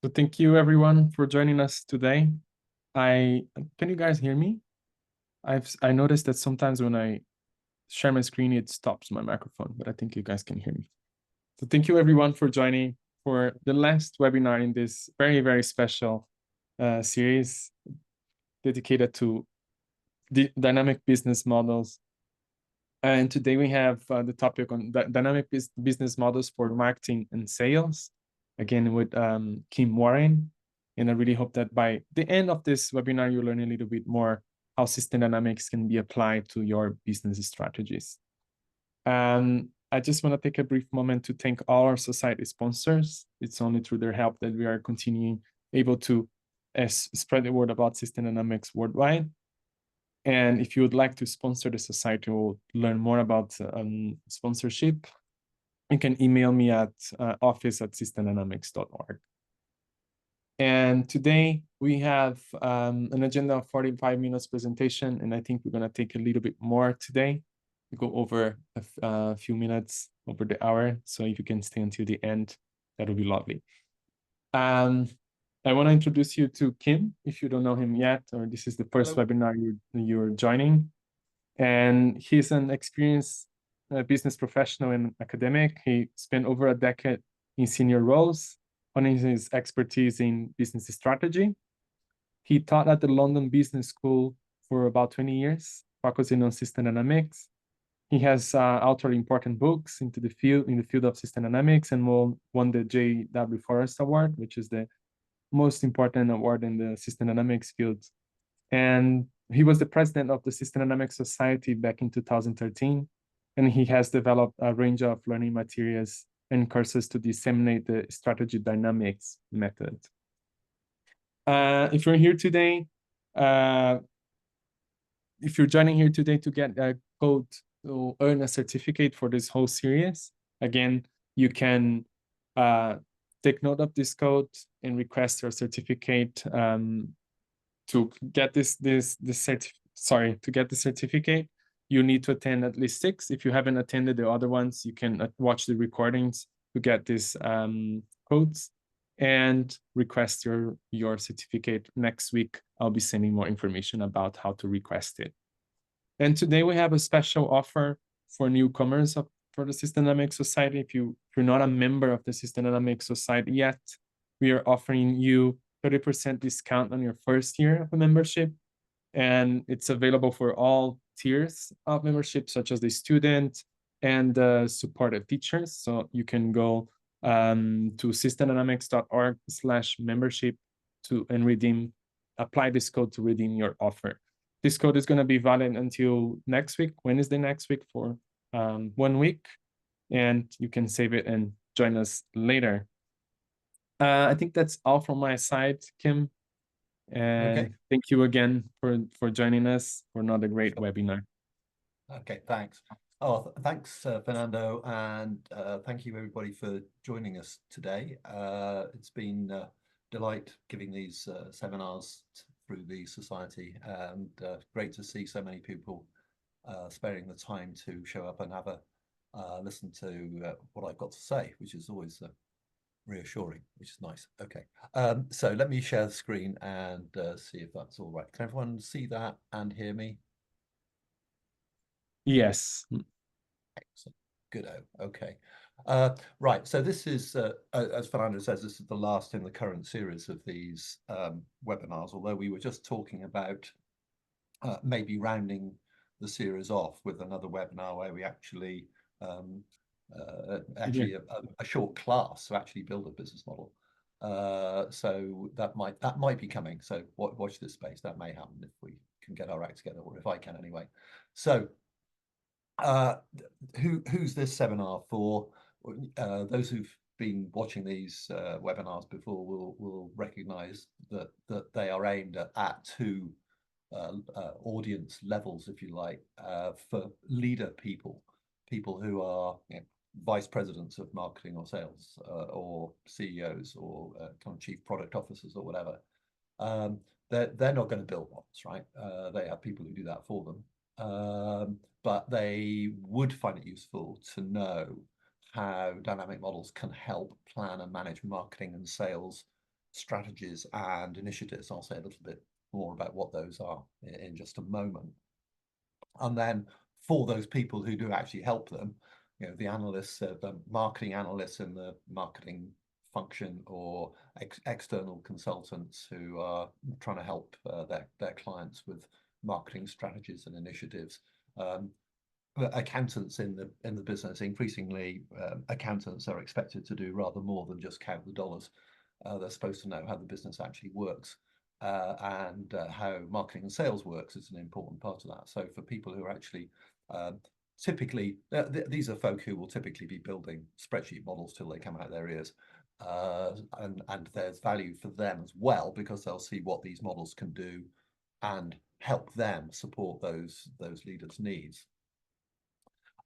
So thank you everyone for joining us today. Can you guys hear me? I noticed that sometimes when I share my screen, it stops my microphone, but I think you guys can hear me. So thank you everyone for joining for the last webinar in this very, very special series dedicated to dynamic business models. And today we have the topic on dynamic business models for marketing and sales, again with Kim Warren. And I really hope that by the end of this webinar, you learn a little bit more how system dynamics can be applied to your business strategies. I just want to take a brief moment to thank all our society sponsors. It's only through their help that we are continuing able to spread the word about system dynamics worldwide. And if you would like to sponsor the society or learn more about sponsorship, you can email me at office@systemdynamics.org. And today we have an agenda of 45 minutes presentation, and I think we're going to take a little bit more today. We go over a few minutes over the hour, so if you can stay until the end, that would be lovely. I want to introduce you to Kim, if you don't know him yet, or this is the first webinar you're joining. And he's an experienced business professional and academic. He spent over a decade in senior roles, honing his expertise in business strategy. He taught at the London Business School for about 20 years, focusing on system dynamics. He has authored important books in the field of system dynamics and won the J.W. Forrest Award, which is the most important award in the system dynamics field. And he was the president of the System Dynamics Society back in 2013. And he has developed a range of learning materials and courses to disseminate the strategy dynamics method. If you're here today, if you're joining here today to get a code to earn a certificate for this whole series, again, you can take note of this code and request your certificate to get the certificate. You need to attend at least 6. If you haven't attended the other ones, you can watch the recordings to get these codes and request your certificate. Next week, I'll be sending more information about how to request it. And today we have a special offer for newcomers for the System Dynamics Society. If you're not a member of the System Dynamics Society yet, we are offering you 30% discount on your first year of a membership. And it's available for all tiers of membership, such as the student and the supported teachers. So you can go to systemdynamics.org/membership and apply this code to redeem your offer. This code is going to be valid until next week, Wednesday next week, for 1 week. And you can save it and join us later. I think that's all from my side, Kim. And thank you again for joining us for another great webinar. Okay, thanks. Oh, thanks, Fernando, and thank you everybody for joining us today. It's been a delight giving these seminars through the society, and great to see so many people sparing the time to show up and have a listen to what I've got to say, which is always reassuring, which is nice. Okay, so let me share the screen and see if that's all right. Can everyone see that and hear me? Yes. Excellent. Good. Okay. Right. So this is, as Fernando says, this is the last in the current series of these webinars, although we were just talking about maybe rounding the series off with another webinar where we actually a short class to actually build a business model. So that might be coming. So watch this space. That may happen if we can get our act together, or if I can anyway. So who's this seminar for? Those who've been watching these webinars before will recognize that they are aimed at 2 audience levels, if you like, for leader people who are vice presidents of marketing or sales, or CEOs, or kind of chief product officers, or whatever. They're not going to build models, right? They have people who do that for them. But they would find it useful to know how dynamic models can help plan and manage marketing and sales strategies and initiatives. I'll say a little bit more about what those are in just a moment. And then for those people who do actually help them, you know, the analysts, the marketing analysts in the marketing function, or external consultants who are trying to help their clients with marketing strategies and initiatives. Accountants in the business, increasingly accountants are expected to do rather more than just count the dollars. They're supposed to know how the business actually works, and how marketing and sales works is an important part of that. So for people who are actually typically, these are folk who will typically be building spreadsheet models till they come out their ears. And there's value for them as well, because they'll see what these models can do and help them support those leaders' needs.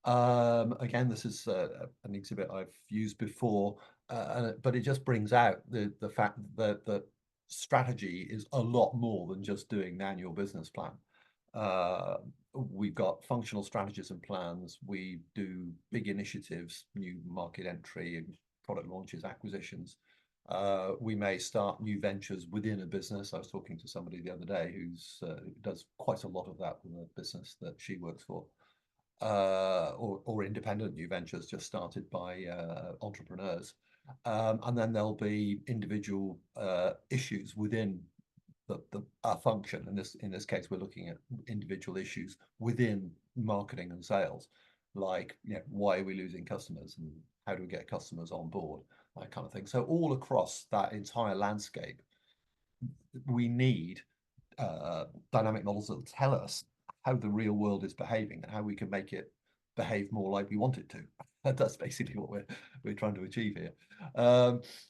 Again, this is an exhibit I've used before, but it just brings out the fact that strategy is a lot more than just doing the annual business plan. We've got functional strategies and plans. We do big initiatives, new market entry and product launches, acquisitions. We may start new ventures within a business. I was talking to somebody the other day who does quite a lot of that with a business that she works for. Or independent new ventures just started by entrepreneurs. And then there'll be individual issues within our function. In this case, we're looking at individual issues within marketing and sales, like, you know, why are we losing customers and how do we get customers on board, that kind of thing. So all across that entire landscape, we need dynamic models that tell us how the real world is behaving and how we can make it behave more like we want it to. That's basically what we're trying to achieve here.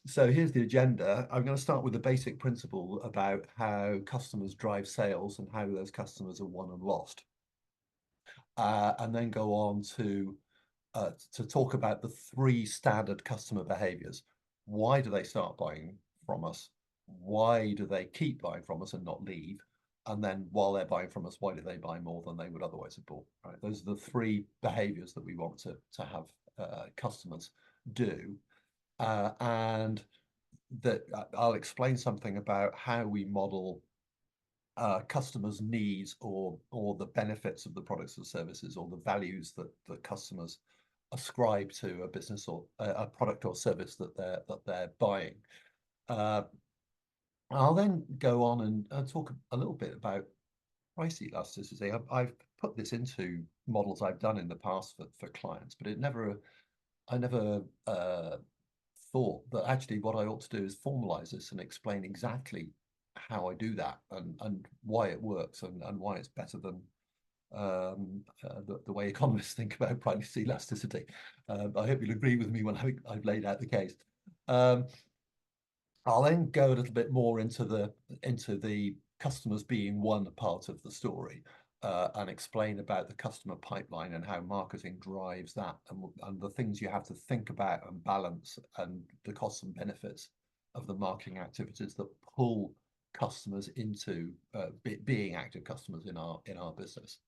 So here's the agenda. I'm going to start with the basic principle about how customers drive sales and how those customers are won and lost, and then go on to talk about the 3 standard customer behaviors. Why do they start buying from us? Why do they keep buying from us and not leave? And then while they're buying from us, why do they buy more than they would otherwise have bought? Right? Those are the 3 behaviors that we want to have customers do. And that I'll explain something about how we model customers' needs or the benefits of the products or services, or the values that customers ascribe to a business or a product or service that they're buying. I'll then go on and talk a little bit about price elasticity. I've put this into models I've done in the past for clients, but I never thought that actually what I ought to do is formalize this and explain exactly how I do that and why it works and why it's better than the way economists think about price elasticity. I hope you'll agree with me when I've laid out the case. I'll then go a little bit more into the customers being one part of the story, and explain about the customer pipeline and how marketing drives that, and the things you have to think about and balance, and the costs and benefits of the marketing activities that pull customers into being active customers in our business.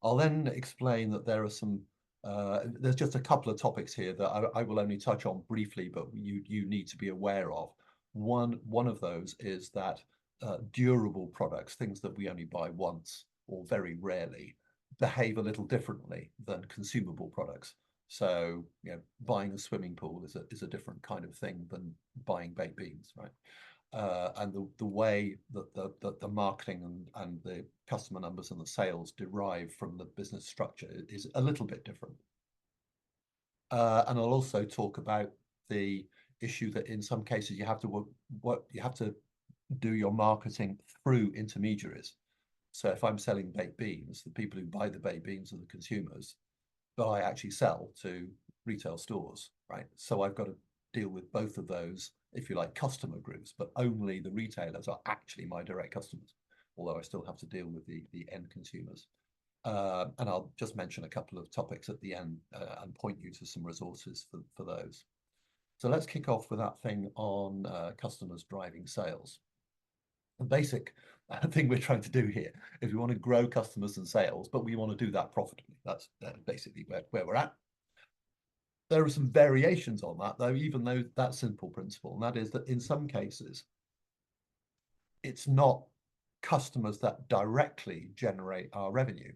I'll then explain that there are some there's just a couple of topics here that I will only touch on briefly, but you need to be aware of. One of those is that durable products, things that we only buy once or very rarely, behave a little differently than consumable products. So, you know, buying a swimming pool is a different kind of thing than buying baked beans, right? And the way that the marketing and the customer numbers and the sales derive from the business structure is a little bit different. And I'll also talk about the issue that in some cases you have to do your marketing through intermediaries. So if I'm selling baked beans, the people who buy the baked beans are the consumers, but I actually sell to retail stores, right? So I've got to deal with both of those, if you like, customer groups, but only the retailers are actually my direct customers, although I still have to deal with the end consumers. And I'll just mention a couple of topics at the end and point you to some resources for those. So let's kick off with that thing on customers driving sales. The basic thing we're trying to do here is we want to grow customers and sales, but we want to do that profitably. That's basically where we're at. There are some variations on that, though, even though that simple principle, and that is that in some cases, it's not customers that directly generate our revenue.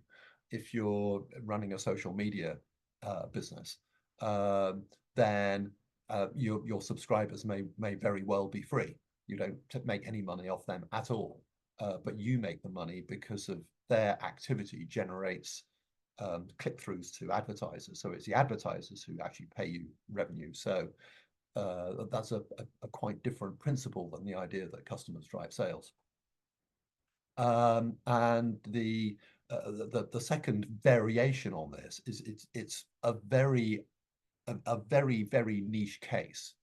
If you're running a social media business, then your subscribers may very well be free. You don't make any money off them at all, but you make the money because of their activity generates click-throughs to advertisers. So it's the advertisers who actually pay you revenue. So that's a quite different principle than the idea that customers drive sales. And the second variation on this is it's a very niche case.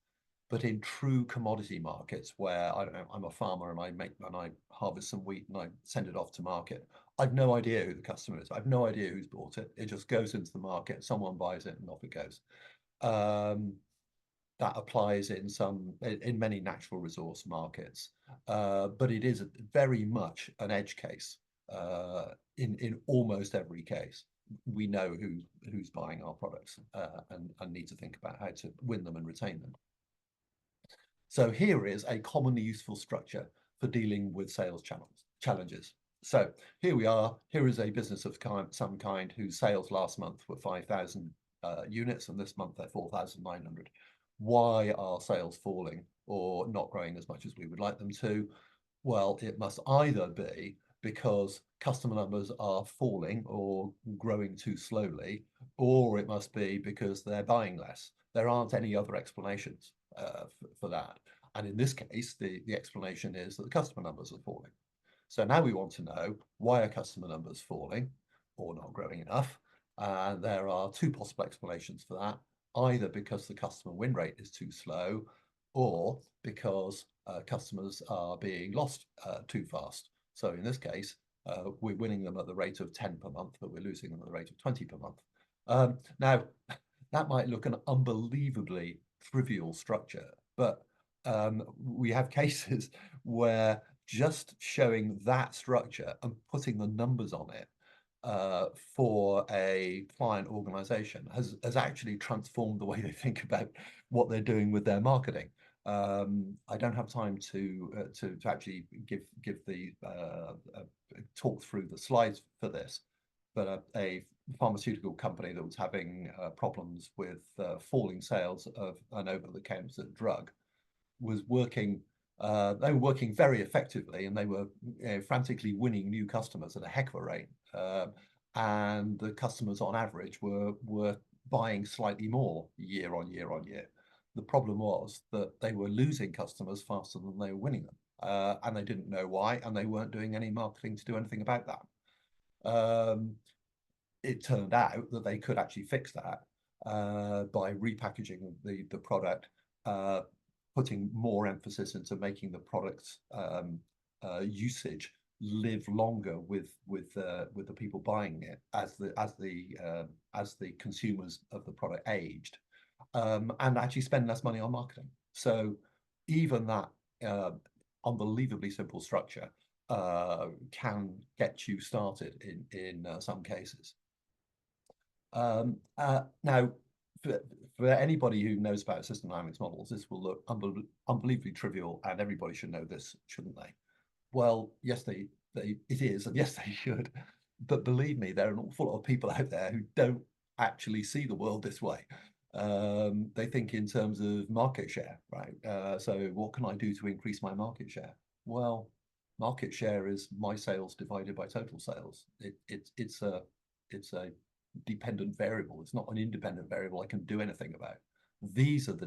But in true commodity markets where, I don't know, I'm a farmer and I harvest some wheat and I send it off to market, I've no idea who the customer is. I've no idea who's bought it. It just goes into the market, someone buys it, and off it goes. That applies in many natural resource markets, but it is very much an edge case in almost every case. We know who's buying our products and need to think about how to win them and retain them. So here is a commonly useful structure for dealing with sales challenges. So here we are. Here is a business of some kind whose sales last month were 5,000 units, and this month they're 4,900. Why are sales falling or not growing as much as we would like them to? Well, it must either be because customer numbers are falling or growing too slowly, or it must be because they're buying less. There aren't any other explanations for that. And in this case, the explanation is that the customer numbers are falling. So now we want to know, why are customer numbers falling or not growing enough? And there are two possible explanations for that. Either because the customer win rate is too slow, or because customers are being lost too fast. So in this case, we're winning them at the rate of 10 per month, but we're losing them at the rate of 20 per month. Now, that might look an unbelievably trivial structure, but we have cases where just showing that structure and putting the numbers on it for a client organization has actually transformed the way they think about what they're doing with their marketing. I don't have time to actually give the talk through the slides for this, but a pharmaceutical company that was having problems with falling sales of an over-the-counter drug was working. They were working very effectively, and they were frantically winning new customers at a heck of a rate. And the customers, on average, were buying slightly more year on year on year. The problem was that they were losing customers faster than they were winning them, and they didn't know why, and they weren't doing any marketing to do anything about that. It turned out that they could actually fix that by repackaging the product, putting more emphasis into making the product's usage live longer with the people buying it as the consumers of the product aged, and actually spend less money on marketing. So even that unbelievably simple structure can get you started in some cases. Now, for anybody who knows about system dynamics models, this will look unbelievably trivial, and everybody should know this, shouldn't they? Well, yes, it is, and yes, they should. But believe me, there are an awful lot of people out there who don't actually see the world this way. They think in terms of market share, right? So what can I do to increase my market share? Well, market share is my sales divided by total sales. It's a dependent variable. It's not an independent variable I can do anything about. These are the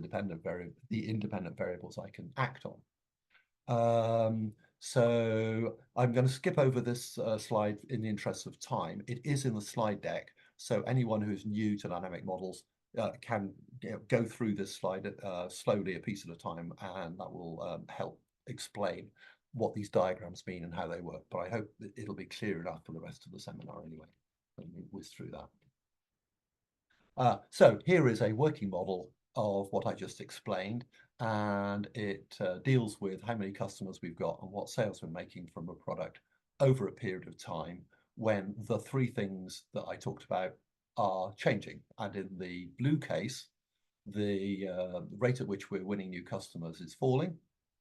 independent variables I can act on. So I'm going to skip over this slide in the interest of time. It is in the slide deck, so anyone who's new to dynamic models can go through this slide slowly, a piece at a time, and that will help explain what these diagrams mean and how they work. But I hope that it'll be clear enough for the rest of the seminar anyway. Let me whiz through that. So here is a working model of what I just explained, and it deals with how many customers we've got and what sales we're making from a product over a period of time when the three things that I talked about are changing. And in the blue case, the rate at which we're winning new customers is falling.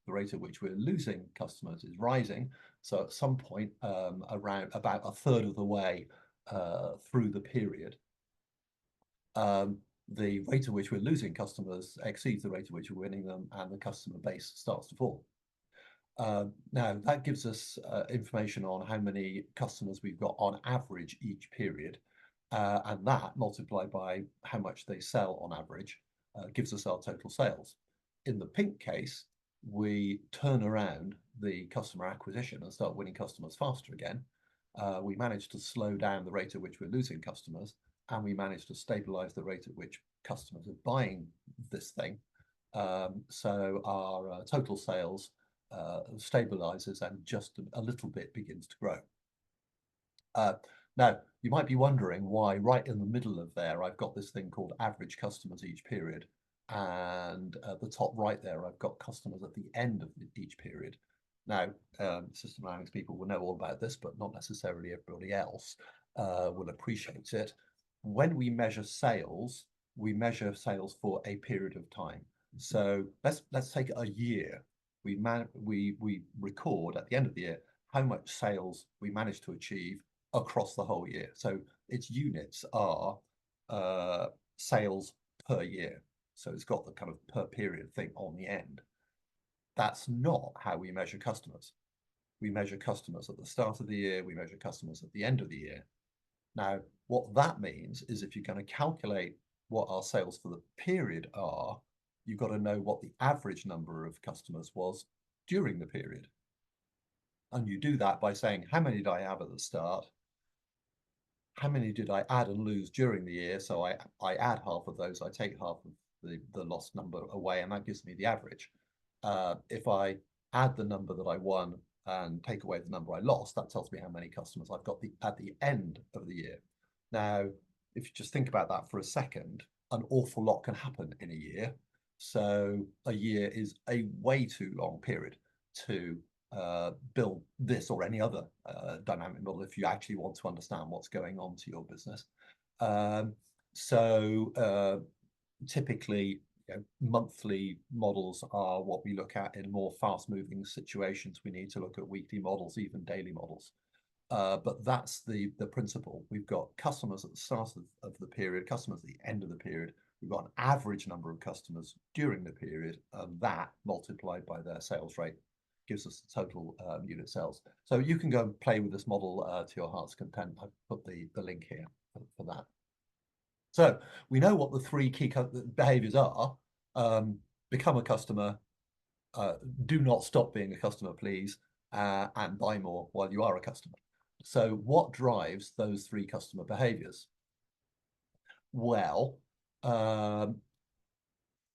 The rate at which we're losing customers is rising. So at some point, around about a third of the way through the period, the rate at which we're losing customers exceeds the rate at which we're winning them, and the customer base starts to fall. Now, that gives us information on how many customers we've got on average each period, and that multiplied by how much they sell on average gives us our total sales. In the pink case, we turn around the customer acquisition and start winning customers faster again. We manage to slow down the rate at which we're losing customers, and we manage to stabilize the rate at which customers are buying this thing. So our total sales stabilizes and just a little bit begins to grow. Now, you might be wondering why right in the middle of there, I've got this thing called average customers each period. And at the top right there, I've got customers at the end of each period. Now, system dynamics people will know all about this, but not necessarily everybody else will appreciate it. When we measure sales for a period of time. So let's take a year. We record at the end of the year how much sales we managed to achieve across the whole year. So its units are sales per year. So it's got the kind of per period thing on the end. That's not how we measure customers. We measure customers at the start of the year. We measure customers at the end of the year. Now, what that means is if you're going to calculate what our sales for the period are, you've got to know what the average number of customers was during the period. And you do that by saying, how many did I have at the start? How many did I add and lose during the year? So I add half of those, I take half of the lost number away, and that gives me the average. If I add the number that I won and take away the number I lost, that tells me how many customers I've got at the end of the year. Now, if you just think about that for a second, an awful lot can happen in a year. So a year is a way too long period to build this or any other dynamic model if you actually want to understand what's going on to your business. Typically, monthly models are what we look at in more fast-moving situations. We need to look at weekly models, even daily models. But that's the principle. We've got customers at the start of the period, customers at the end of the period. We've got an average number of customers during the period, and that multiplied by their sales rate gives us the total unit sales. So you can go and play with this model to your heart's content. I've put the link here for that. So we know what the three key behaviors are. Become a customer, do not stop being a customer, please, and buy more while you are a customer. So what drives those three customer behaviors? Well,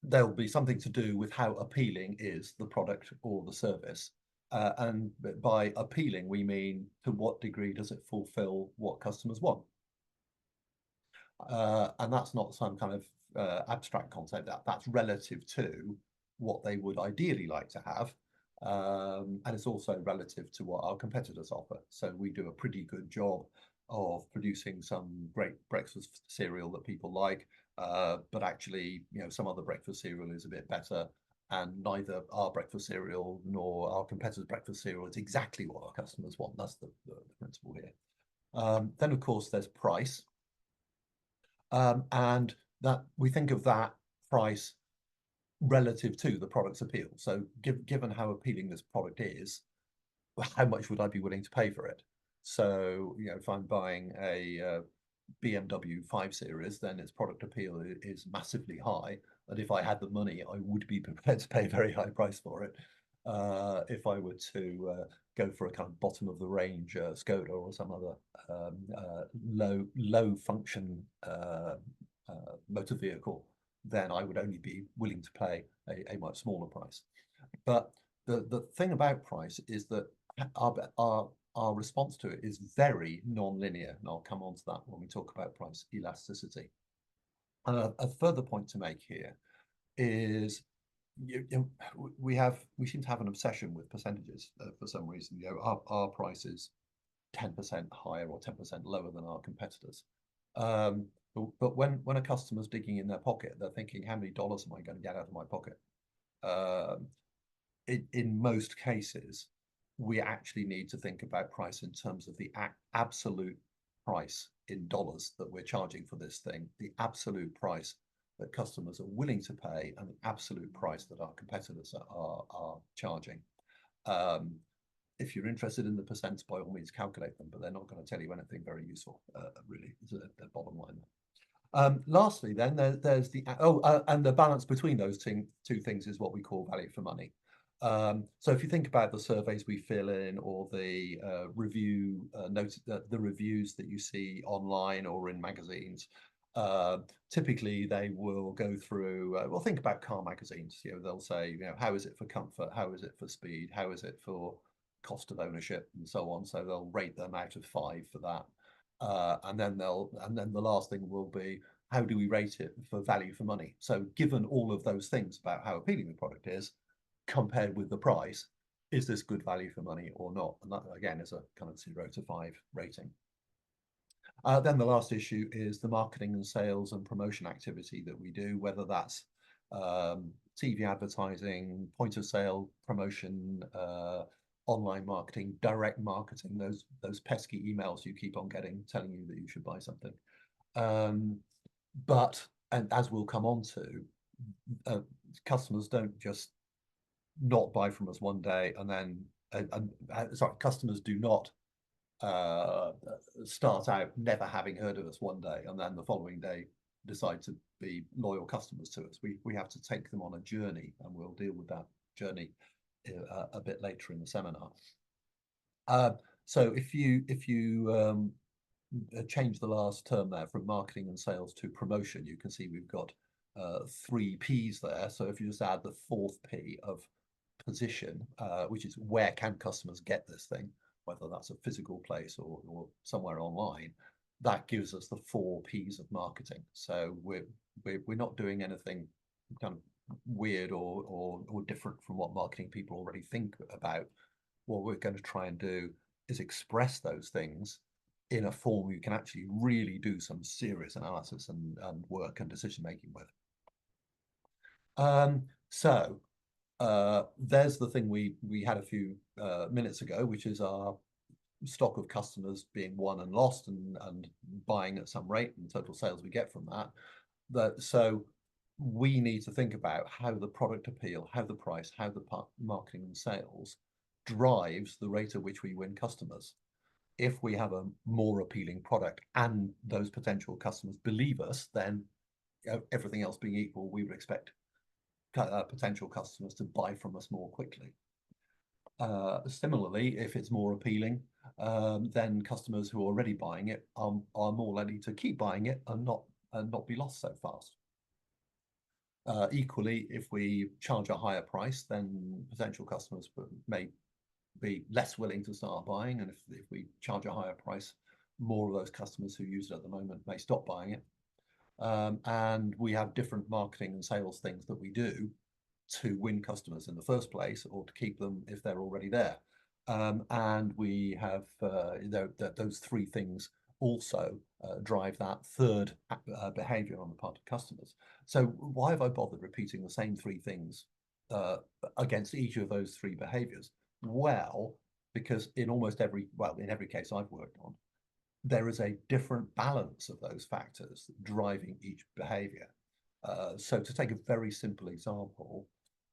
there'll be something to do with how appealing is the product or the service. And by appealing, we mean to what degree does it fulfill what customers want? And that's not some kind of abstract concept. That's relative to what they would ideally like to have. And it's also relative to what our competitors offer. So we do a pretty good job of producing some great breakfast cereal that people like, but actually, some other breakfast cereal is a bit better, and neither our breakfast cereal nor our competitors' breakfast cereal is exactly what our customers want. That's the principle here. Then, of course, there's price, and that we think of that price relative to the product's appeal. So given how appealing this product is, how much would I be willing to pay for it? So, if I'm buying a BMW 5 Series, then its product appeal is massively high. And if I had the money, I would be prepared to pay a very high price for it. If I were to go for a kind of bottom of the range Skoda or some other low function motor vehicle, then I would only be willing to pay a much smaller price. But the thing about price is that our response to it is very non-linear, and I'll come on to that when we talk about price elasticity. A further point to make here is we seem to have an obsession with percentages for some reason. Our price is 10% higher or 10% lower than our competitors. But when a customer's digging in their pocket, they're thinking, how many dollars am I going to get out of my pocket? In most cases, we actually need to think about price in terms of the absolute price in dollars that we're charging for this thing, the absolute price that customers are willing to pay, and the absolute price that our competitors are charging. If you're interested in the percents, by all means calculate them, but they're not going to tell you anything very useful, really, is the bottom line. Lastly, then there's the and the balance between those two things is what we call value for money. So if you think about the surveys we fill in, or the the reviews that you see online or in magazines, typically they will go through. Well, think about car magazines. They'll say, how is it for comfort? How is it for speed? How is it for cost of ownership, and so on. So they'll rate them out of 5 for that. And then the last thing will be, how do we rate it for value for money? So given all of those things about how appealing the product is, compared with the price, is this good value for money or not? And that, again, is a kind of 0 to 5 rating. Then the last issue is the marketing and sales and promotion activity that we do, whether that's TV advertising, point of sale promotion, online marketing, direct marketing, those pesky emails you keep on getting telling you that you should buy something. But, and as we'll come on to, customers don't just not buy from us one day and then, sorry, customers do not start out never having heard of us one day and then the following day decide to be loyal customers to us. We have to take them on a journey, and we'll deal with that journey a bit later in the seminar. So if you change the last term there from marketing and sales to promotion, you can see we've got 3 P's there. So if you just add the 4th P of position, which is where can customers get this thing, whether that's a physical place or somewhere online, that gives us the 4 P's of marketing. So we're not doing anything kind of weird or different from what marketing people already think about. What we're going to try and do is express those things in a form you can actually really do some serious analysis and work and decision making with. So there's the thing we had a few minutes ago, which is our stock of customers being won and lost, and buying at some rate, and total sales we get from that. So we need to think about how the product appeal, how the price, how the marketing and sales drives the rate at which we win customers. If we have a more appealing product and those potential customers believe us, then everything else being equal, we would expect potential customers to buy from us more quickly. Similarly, if it's more appealing, then customers who are already buying it are more likely to keep buying it and not be lost so fast. Equally, if we charge a higher price, then potential customers may be less willing to start buying, and if we charge a higher price, more of those customers who use it at the moment may stop buying it. And we have different marketing and sales things that we do to win customers in the first place, or to keep them if they're already there. And we have those 3 things also drive that 3rd behavior on the part of customers. So why have I bothered repeating the same 3 things against each of those 3 behaviors? Well, because in every case I've worked on, there is a different balance of those factors driving each behavior. So to take a very simple example,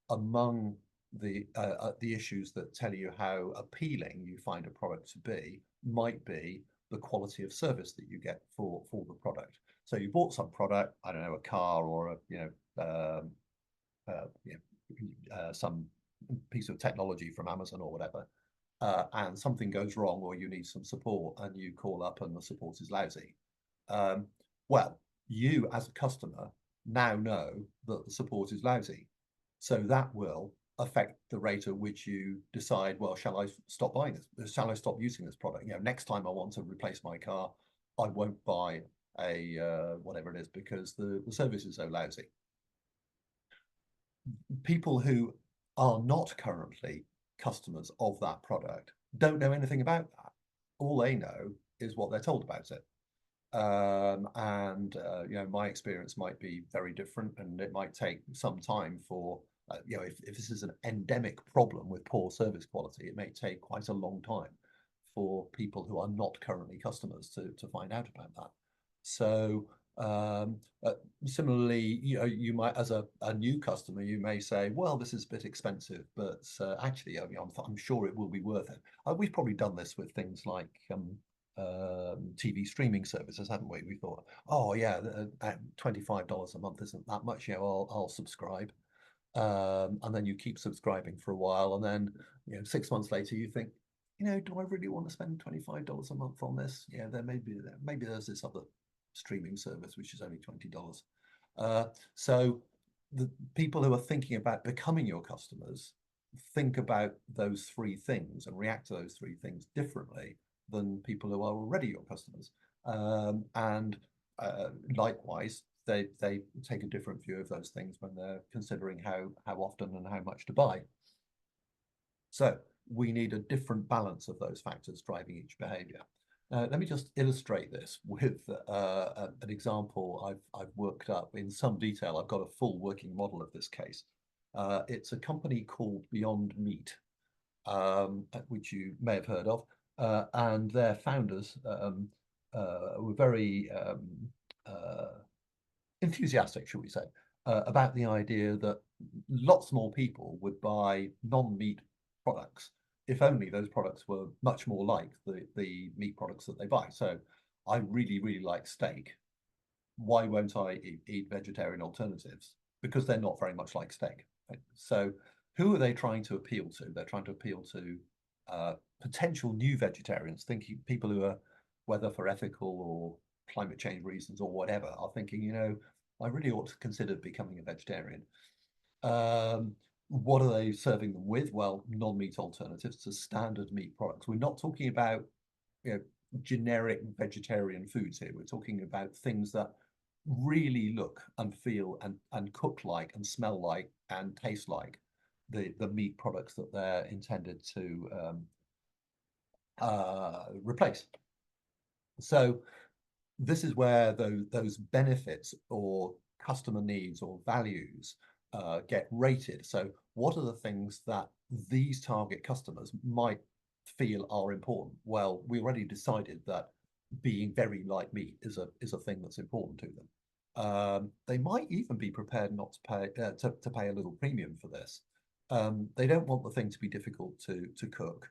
among the issues that tell you how appealing you find a product to be might be the quality of service that you get for the product. So you bought some product, I don't know, a car or some piece of technology from Amazon or whatever, and something goes wrong, or you need some support, and you call up and the support is lousy. Well, you as a customer now know that the support is lousy. So that will affect the rate at which you decide, well, shall I stop buying this? Shall I stop using this product? Next time I want to replace my car, I won't buy a whatever it is, because the service is so lousy. People who are not currently customers of that product don't know anything about that. All they know is what they're told about it. You know, my experience might be very different, and it might take some time for you know, if this is an endemic problem with poor service quality, it may take quite a long time for people who are not currently customers to find out about that. So um, uh, similarly, you know, you might, as a new customer, you may say, well, this is a bit expensive, but actually, I mean, I'm sure it will be worth it. We've probably done this with things like TV streaming services, haven't we? We thought, oh yeah, $25 a month isn't that much. You know, I'll subscribe, and then you keep subscribing for a while, and then, you know, 6 months later, you think, you know, do I really want to spend $25 a month on this? Yeah, there maybe there's this other streaming service which is only $20. So the people who are thinking about becoming your customers think about those three things and react to those three things differently than people who are already your customers. And likewise, they take a different view of those things when they're considering how often and how much to buy. So we need a different balance of those factors driving each behavior. Let me just illustrate this with an example I've worked up in some detail. I've got a full working model of this case. It's a company called Beyond Meat, which you may have heard of, and their founders were very enthusiastic, shall we say, about the idea that lots more people would buy non-meat products if only those products were much more like the meat products that they buy. So I really, really like steak. Why won't I eat vegetarian alternatives? Because they're not very much like steak. Right? So who are they trying to appeal to? They're trying to appeal to potential new vegetarians, thinking people who are, whether for ethical or climate change reasons or whatever, are thinking, you know, I really ought to consider becoming a vegetarian. What are they serving them with? Well, non-meat alternatives to standard meat products. We're not talking about, you know, generic vegetarian foods here. We're talking about things that really look and feel and cook like and smell like and taste like the meat products that they're intended to replace. So this is where those benefits or customer needs or values get rated. So what are the things that these target customers might feel are important? Well, we already decided that being very like meat is a thing that's important to them. They might even be prepared not to pay to pay a little premium for this. They don't want the thing to be difficult to cook.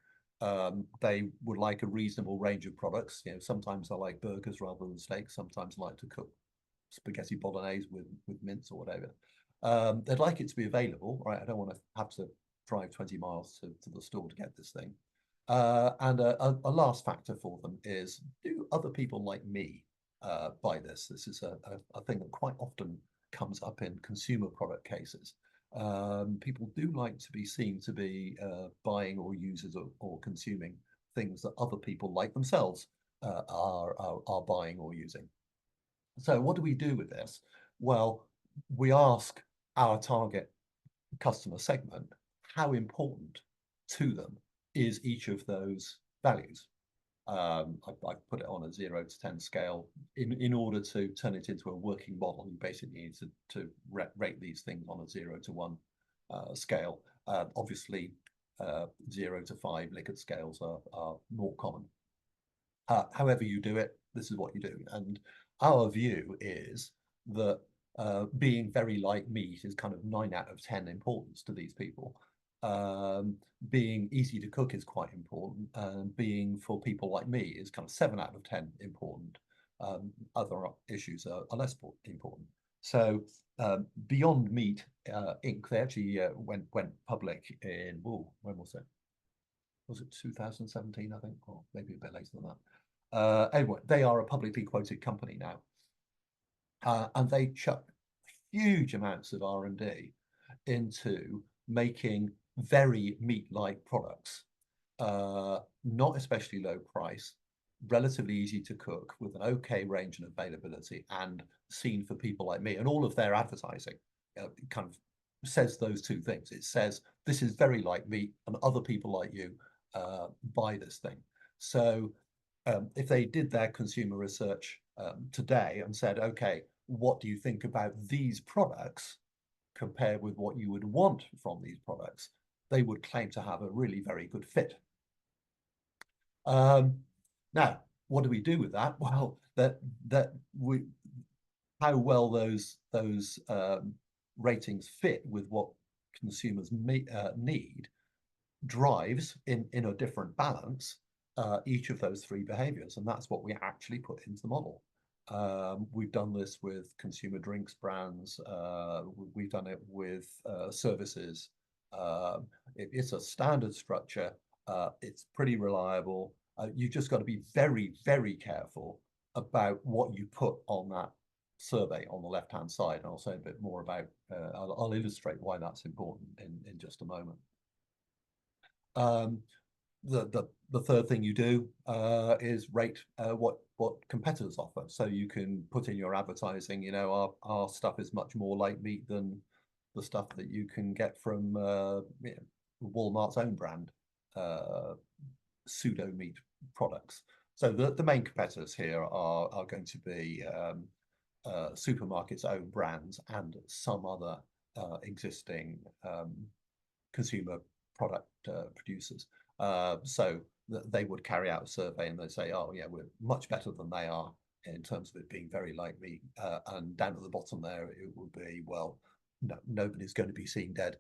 They would like a reasonable range of products. You know, sometimes I like burgers rather than steak. Sometimes I like to cook spaghetti bolognese with mince or whatever. They'd like it to be available, right? I don't want to have to drive 20 miles to the store to get this thing. And a last factor for them is, do other people like me buy this? This is a thing that quite often comes up in consumer product cases. People do like to be seen to be buying or users or consuming things that other people like themselves are buying or using. So what do we do with this? Well, we ask our target customer segment how important to them is each of those values. I put it on a 0 to 10 scale. In order to turn it into a working model, you basically need to rate these things on a 0 to 1 scale. Obviously, 0 to 5 Likert scales are more common. However you do it, this is what you do. And our view is that being very like meat is kind of 9 out of 10 importance to these people. Being easy to cook is quite important, and being, for people like me, is kind of 7 out of 10 important. Other issues are less important. So Beyond Meat Inc., they actually went public in, when was it? Was it 2017, I think, or maybe a bit later than that. Anyway, they are a publicly quoted company now, and they chuck huge amounts of R&D into making very meat-like products, not especially low price, relatively easy to cook, with an okay range and availability, and seen for people like me. And all of their advertising kind of says those two things. It says, this is very like meat, and other people like you buy this thing. So if they did their consumer research today and said, okay, what do you think about these products compared with what you would want from these products, they would claim to have a really very good fit. Now, what do we do with that? Well, how well those ratings fit with what consumers need drives in a different balance each of those three behaviors, and that's what we actually put into the model. We've done this with consumer drinks brands. We've done it with services. It's a standard structure. It's pretty reliable. You've just got to be very, very careful about what you put on that survey on the left-hand side. And I'll say a bit more about, I'll illustrate why that's important in just a moment. The third thing you do is rate what competitors offer. So you can put in your advertising, you know, our stuff is much more like meat than the stuff that you can get from you know, Walmart's own brand pseudo meat products. So the main competitors here are going to be supermarkets' own brands and some other existing consumer product producers. So they would carry out a survey and they say, oh yeah, we're much better than they are in terms of it being very like meat. And down at the bottom there, it would be, well, no, nobody's going to be seen dead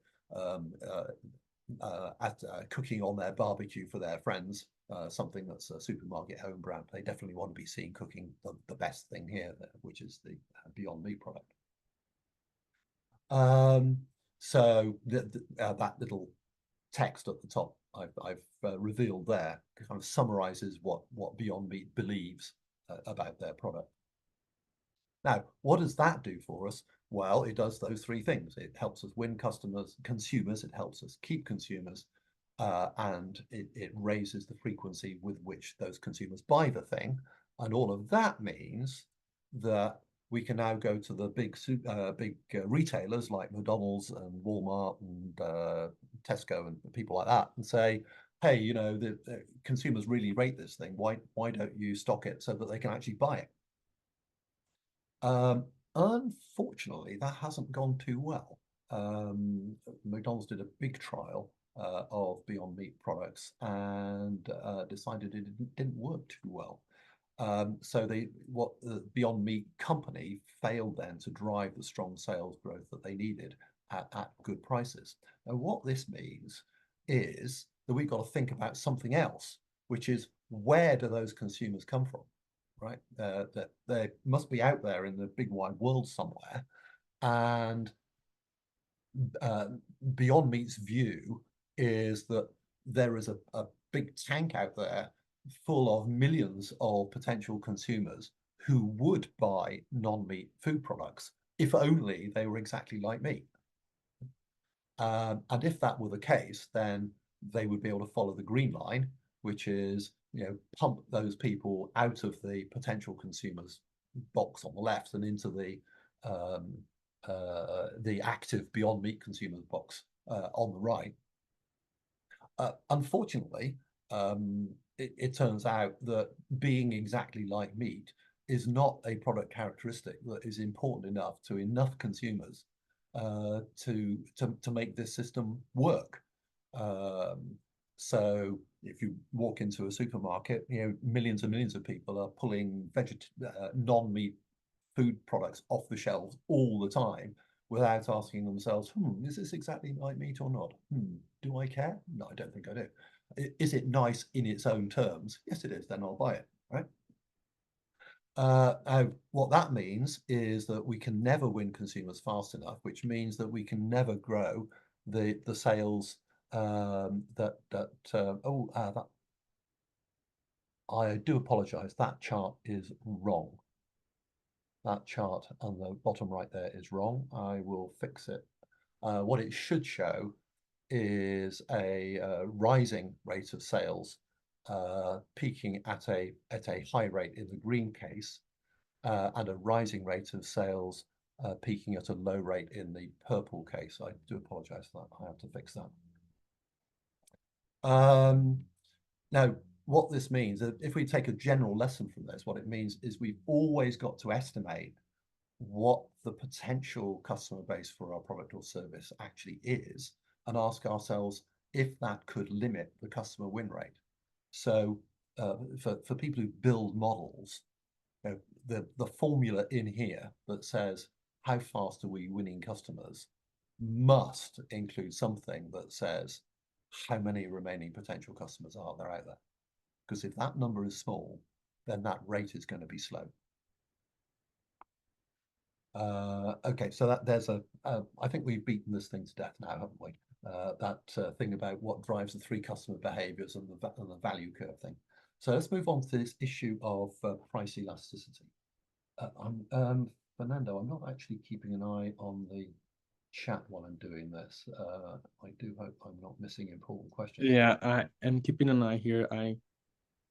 cooking on their barbecue for their friends, something that's a supermarket home brand. They definitely want to be seen cooking the best thing here, which is the Beyond Meat product. So that little text at the top I've revealed there kind of summarizes what Beyond Meat believes about their product. Now, what does that do for us? Well, it does those three things. It helps us win consumers, it helps us keep consumers, and it raises the frequency with which those consumers buy the thing. And all of that means that we can now go to the big retailers like McDonald's and Walmart and Tesco and people like that and say, hey, you know, the consumers really rate this thing. Why don't you stock it so that they can actually buy it? Unfortunately, that hasn't gone too well. McDonald's did a big trial of Beyond Meat products and decided it didn't work too well. So the Beyond Meat company failed then to drive the strong sales growth that they needed at good prices. Now, what this means is that we've got to think about something else, which is where do those consumers come from, right? That they must be out there in the big wide world somewhere, and Beyond Meat's view is that there is a big tank out there full of millions of potential consumers who would buy non-meat food products if only they were exactly like meat. And if that were the case, then they would be able to follow the green line, which is, you know, pump those people out of the potential consumers box on the left and into the active Beyond Meat consumers box on the right. Unfortunately, it turns out that being exactly like meat is not a product characteristic that is important enough to enough consumers to make this system work. So if you walk into a supermarket, you know, millions and millions of people are pulling non-meat food products off the shelves all the time without asking themselves, is this exactly like meat or not? Do I care? No, I don't think I do. Is it nice in its own terms? Yes, it is. Then I'll buy it, right? What that means is that we can never win consumers fast enough, which means that we can never grow the sales I do apologize. That chart is wrong. That chart on the bottom right there is wrong. I will fix it. What it should show is a rising rate of sales, peaking at a high rate in the green case, and a rising rate of sales peaking at a low rate in the purple case. I do apologize for that. I have to fix that. Now, what this means, if we take a general lesson from this, what it means is we've always got to estimate what the potential customer base for our product or service actually is, and ask ourselves if that could limit the customer win rate. So for people who build models, you know, the formula in here that says how fast are we winning customers must include something that says how many remaining potential customers are there out there. Because if that number is small, then that rate is going to be slow. Okay, so there's I think we've beaten this thing to death now, haven't we? That thing about what drives the three customer behaviors and the value curve thing. So let's move on to this issue of price elasticity. Fernando, I'm not actually keeping an eye on the chat while I'm doing this. I do hope I'm not missing important questions. Yeah, I am keeping an eye here. I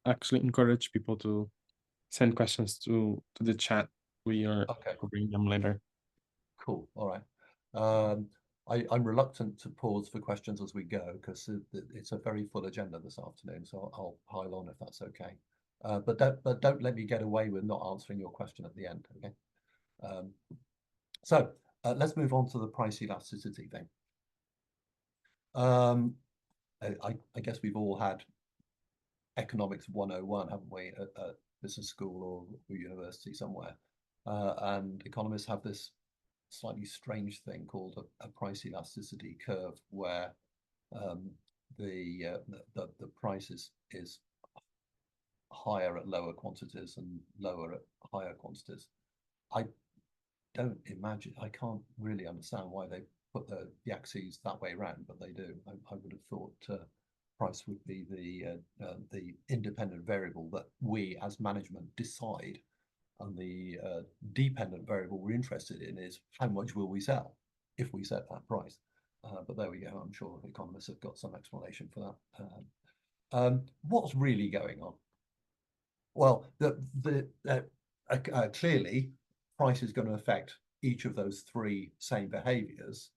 actually encourage people to send questions to the chat. We are covering them later. Cool. All right. I'm reluctant to pause for questions as we go because it's a very full agenda this afternoon, so I'll pile on if that's okay. But don't let me get away with not answering your question at the end. Okay. So let's move on to the price elasticity thing. I guess we've all had economics 101, haven't we, at business school or university somewhere, and economists have this slightly strange thing called a price elasticity curve, where the price is higher at lower quantities and lower at higher quantities. I don't imagine, I can't really understand why they put the axes that way around, but they do. I would have thought price would be the independent variable that we as management decide, and the dependent variable we're interested in is how much will we sell if we set that price. But there we go. I'm sure economists have got some explanation for that. What's really going on? Well, clearly, price is going to affect each of those three same behaviors,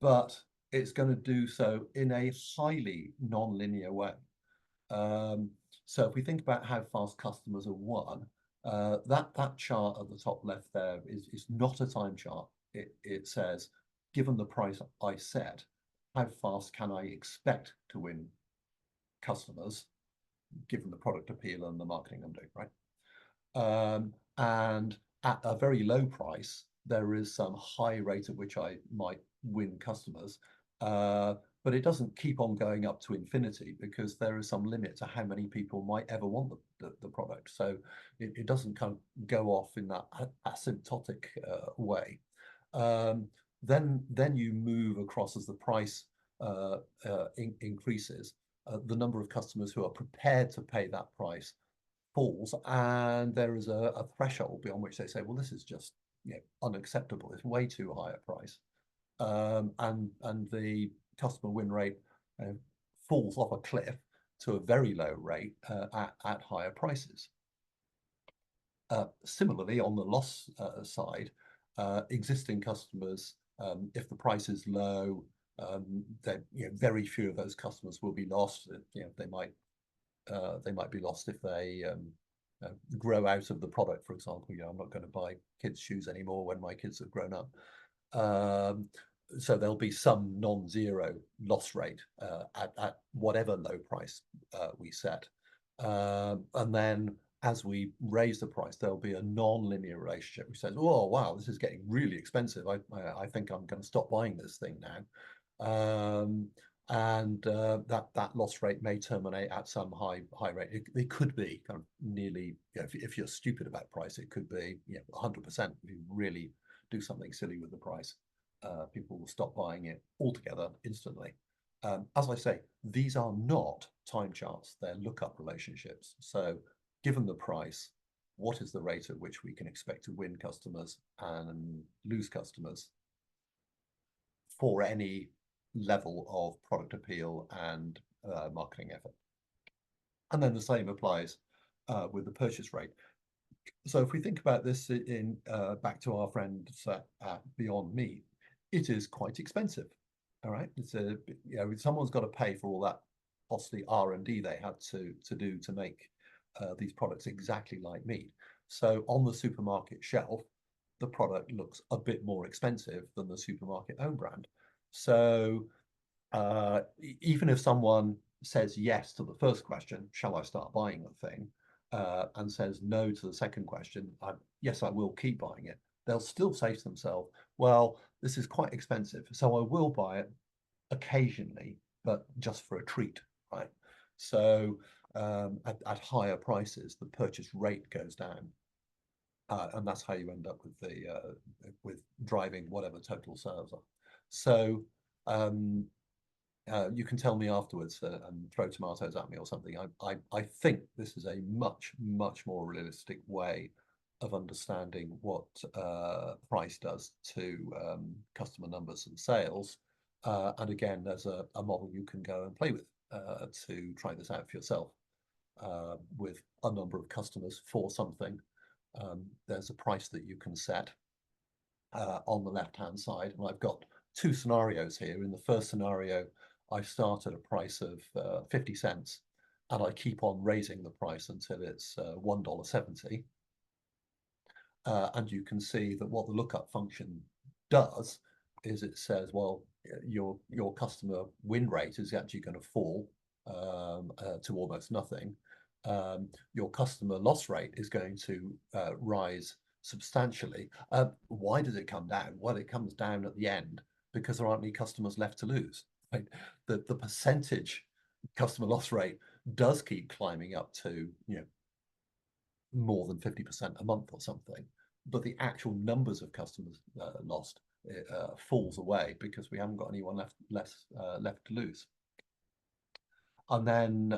but it's going to do so in a highly non-linear way. So if we think about how fast customers are won, that chart at the top left there is not a time chart. It says, given the price I set, how fast can I expect to win customers, given the product appeal and the marketing I'm doing, right? And at a very low price, there is some high rate at which I might win customers. But it doesn't keep on going up to infinity because there is some limit to how many people might ever want the product. So it doesn't kind of go off in that asymptotic way. Then you move across as the price increases. The number of customers who are prepared to pay that price falls, and there is a threshold beyond which they say, well, this is just unacceptable. It's way too high a price. And the customer win rate falls off a cliff to a very low rate at higher prices. Similarly, on the loss side, existing customers, if the price is low, then very few of those customers will be lost. They might be lost if they grow out of the product, for example. I'm not going to buy kids' shoes anymore when my kids have grown up. So there'll be some non-zero loss rate at whatever low price we set. And then as we raise the price, there'll be a non-linear relationship which says, oh, wow, this is getting really expensive. I think I'm going to stop buying this thing now. And that loss rate may terminate at some high rate. It could be kind of nearly, if you're stupid about price, it could be 100%. If you really do something silly with the price, people will stop buying it altogether instantly. As I say, these are not time charts, they're lookup relationships. So given the price, what is the rate at which we can expect to win customers and lose customers for any level of product appeal and marketing effort? And then the same applies with the purchase rate. So if we think about this in back to our friends at Beyond Meat, it is quite expensive. All right, it's someone's got to pay for all that costly R&D they had to do to make these products exactly like meat. So on the supermarket shelf, the product looks a bit more expensive than the supermarket own brand. So even if someone says yes to the first question, shall I start buying the thing, and says no to the second question, yes, I will keep buying it, they'll still say to themselves, well, this is quite expensive, so I will buy it occasionally, but just for a treat, right? So at higher prices, the purchase rate goes down. And that's how you end up with the with driving whatever total sales are. So you can tell me afterwards and throw tomatoes at me or something. I think this is a much more realistic way of understanding what price does to customer numbers and sales. And again, there's a model you can go and play with to try this out for yourself with a number of customers for something. There's a price that you can set on the left-hand side. And I've got two scenarios here. In the first scenario, I start at a price of 50 cents, and I keep on raising the price until it's $1.70. And you can see that what the lookup function does is it says, well, your customer win rate is actually going to fall to almost nothing. Your customer loss rate is going to rise substantially. Why does it come down? Well, it comes down at the end because there aren't any customers left to lose. Right? The percentage customer loss rate does keep climbing up to more than 50% a month or something, but the actual numbers of customers lost falls away because we haven't got anyone left to lose. And then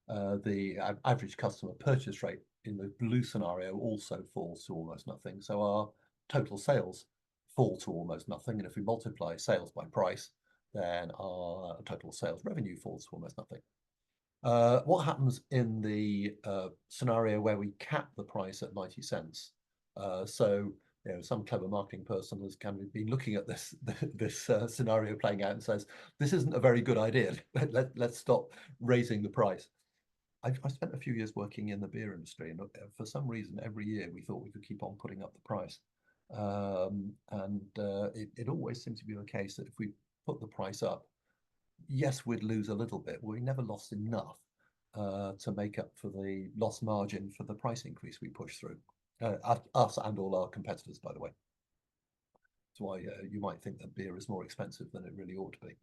the average customer purchase rate in the blue scenario also falls to almost nothing. So our total sales fall to almost nothing. And if we multiply sales by price, then our total sales revenue falls to almost nothing. What happens in the scenario where we cap the price at 90 cents? So some clever marketing person has kind of been looking at this scenario playing out and says, this isn't a very good idea. Let's stop raising the price. I spent a few years working in the beer industry, and for some reason, every year we thought we could keep on putting up the price. It always seemed to be the case that if we put the price up, yes, we'd lose a little bit. We never lost enough to make up for the loss margin for the price increase we pushed through. Us and all our competitors, by the way. That's why you might think that beer is more expensive than it really ought to be.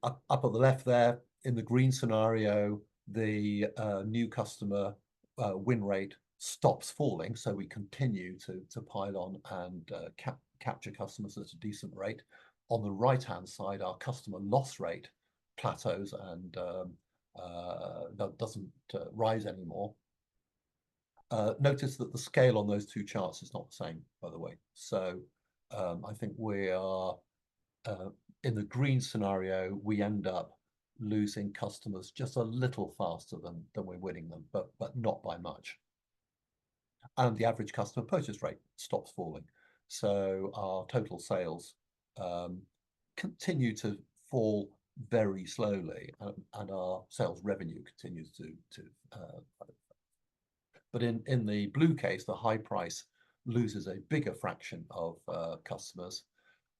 Up at the left there, in the green scenario, the new customer win rate stops falling, so we continue to pile on and capture customers at a decent rate. On the right-hand side, our customer loss rate plateaus and doesn't rise anymore. Notice that the scale on those two charts is not the same, by the way. So I think we are in the green scenario, we end up losing customers just a little faster than we're winning them, but not by much. And the average customer purchase rate stops falling. So our total sales continue to fall very slowly, and our sales revenue continues to but in the blue case, the high price loses a bigger fraction of customers.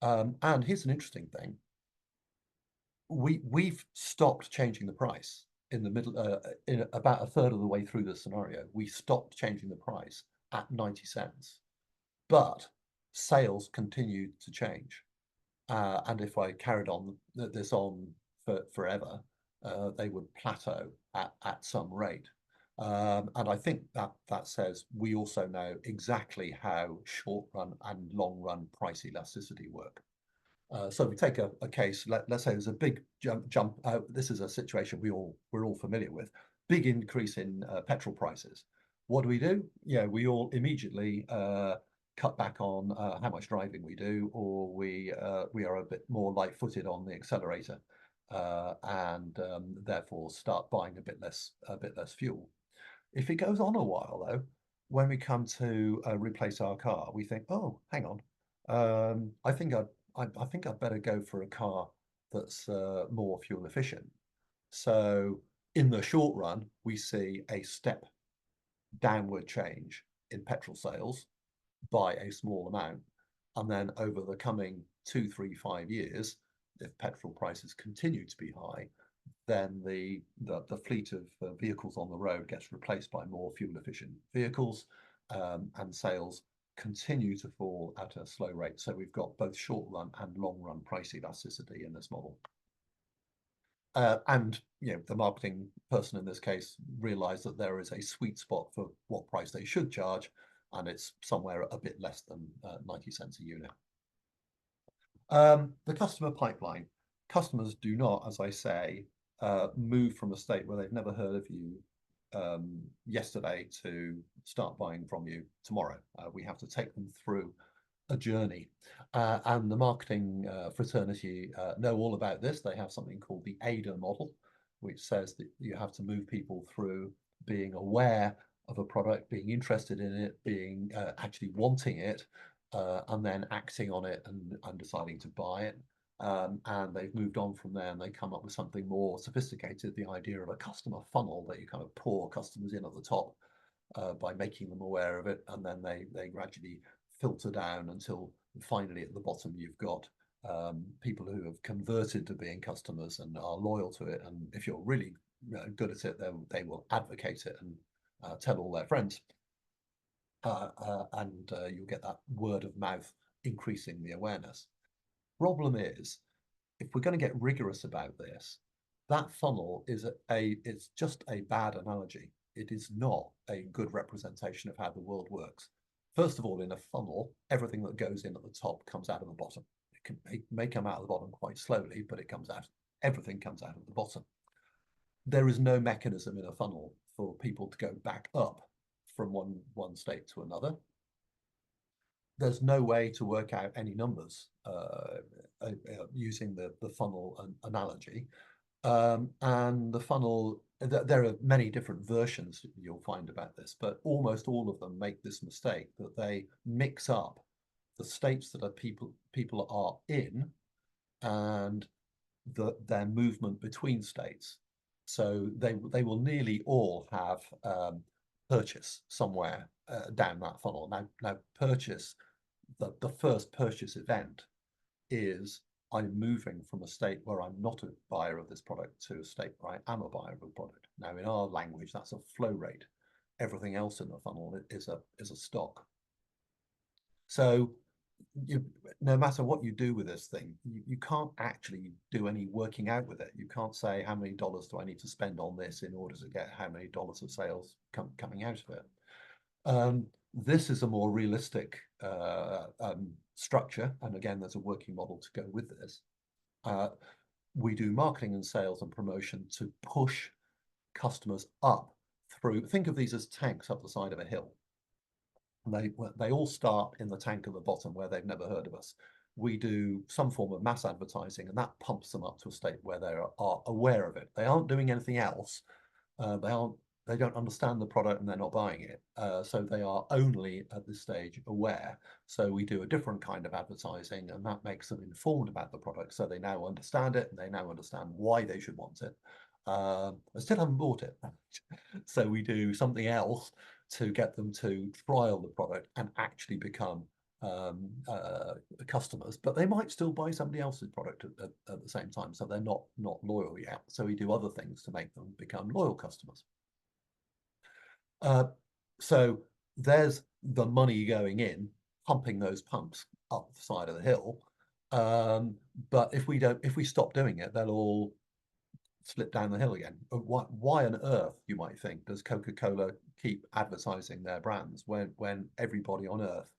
And here's an interesting thing. We've stopped changing the price in the middle, in about a third of the way through the scenario. We stopped changing the price at 90 cents, but sales continued to change. And if I carried on this on forever, they would plateau at some rate. And I think that says we also know exactly how short run and long run price elasticity work. So we take a case, let's say there's a big jump. This is a situation we're all familiar with. Big increase in petrol prices. What do? Yeah, we all immediately cut back on how much driving we do, or we are a bit more light-footed on the accelerator, and therefore start buying a bit less fuel. If it goes on a while, though, when we come to replace our car, we think, oh, hang on, I think I think I'd better go for a car that's more fuel efficient. So in the short run, we see a step downward change in petrol sales by a small amount. And then over the coming 2, 3, 5 years, if petrol prices continue to be high, then the fleet of vehicles on the road gets replaced by more fuel efficient vehicles, and sales continue to fall at a slow rate. So we've got both short run and long run price elasticity in this model. And the marketing person in this case realized that there is a sweet spot for what price they should charge, and it's somewhere a bit less than 90 cents a unit. The customer pipeline. Customers do not, as I say, move from a state where they've never heard of you yesterday to start buying from you tomorrow. We have to take them through a journey. And the marketing fraternity know all about this. They have something called the AIDA model, which says that you have to move people through being aware of a product, being interested in it, being actually wanting it, and then acting on it and deciding to buy it. And they've moved on from there and they come up with something more sophisticated, the idea of a customer funnel, that you kind of pour customers in at the top by making them aware of it, and then they gradually filter down until finally at the bottom you've got people who have converted to being customers and are loyal to it. And if you're really good at it, they will advocate it and tell all their friends. And you'll get that word of mouth increasing the awareness. Problem is, if we're going to get rigorous about this, that funnel is it's just a bad analogy. It is not a good representation of how the world works. First of all, in a funnel, everything that goes in at the top comes out of the bottom. It may come out of the bottom quite slowly, but it comes out. Everything comes out of the bottom. There is no mechanism in a funnel for people to go back up from one state to another. There's no way to work out any numbers using the funnel analogy. And the funnel, there are many different versions you'll find about this, but almost all of them make this mistake, that they mix up the states that people are in and their movement between states. So they will nearly all have purchase somewhere down that funnel. Now purchase, the first purchase event is I'm moving from a state where I'm not a buyer of this product to a state where I am a buyer of a product. Now, in our language, that's a flow rate. Everything else in the funnel is a stock. So no matter what you do with this thing, you can't actually do any working out with it. You can't say how many dollars do I need to spend on this in order to get how many dollars of sales coming out of it. This is a more realistic structure, and again, there's a working model to go with this. We do marketing and sales and promotion to push customers up through. Think of these as tanks up the side of a hill. They all start in the tank at the bottom where they've never heard of us. We do some form of mass advertising, and that pumps them up to a state where they are aware of it. They aren't doing anything else. They don't understand the product and they're not buying it. So they are only at this stage aware. So we do a different kind of advertising, and that makes them informed about the product. So they now understand it and they now understand why they should want it. I still haven't bought it. So we do something else to get them to trial the product and actually become customers, but they might still buy somebody else's product at the same time. So they're not loyal yet. So we do other things to make them become loyal customers. So there's the money going in, pumping those pumps up the side of the hill. But if we stop doing it, they'll all slip down the hill again. Why on earth, you might think, does Coca-Cola keep advertising their brands when everybody on earth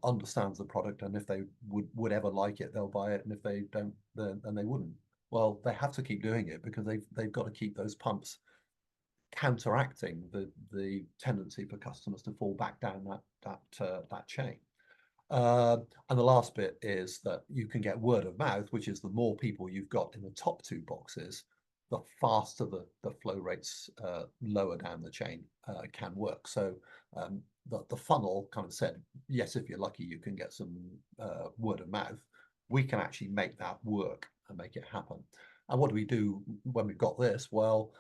understands the product, and if they would ever like it, they'll buy it, and if they don't, then they wouldn't? Well, they have to keep doing it because they've got to keep those pumps counteracting the tendency for customers to fall back down that chain. And the last bit is that you can get word of mouth, which is the more people you've got in the top two boxes, the faster the flow rates lower down the chain can work. So the funnel kind of said, yes, if you're lucky, you can get some word of mouth. we can actually make that work and make it happen. And what do we do when we've got this? Well,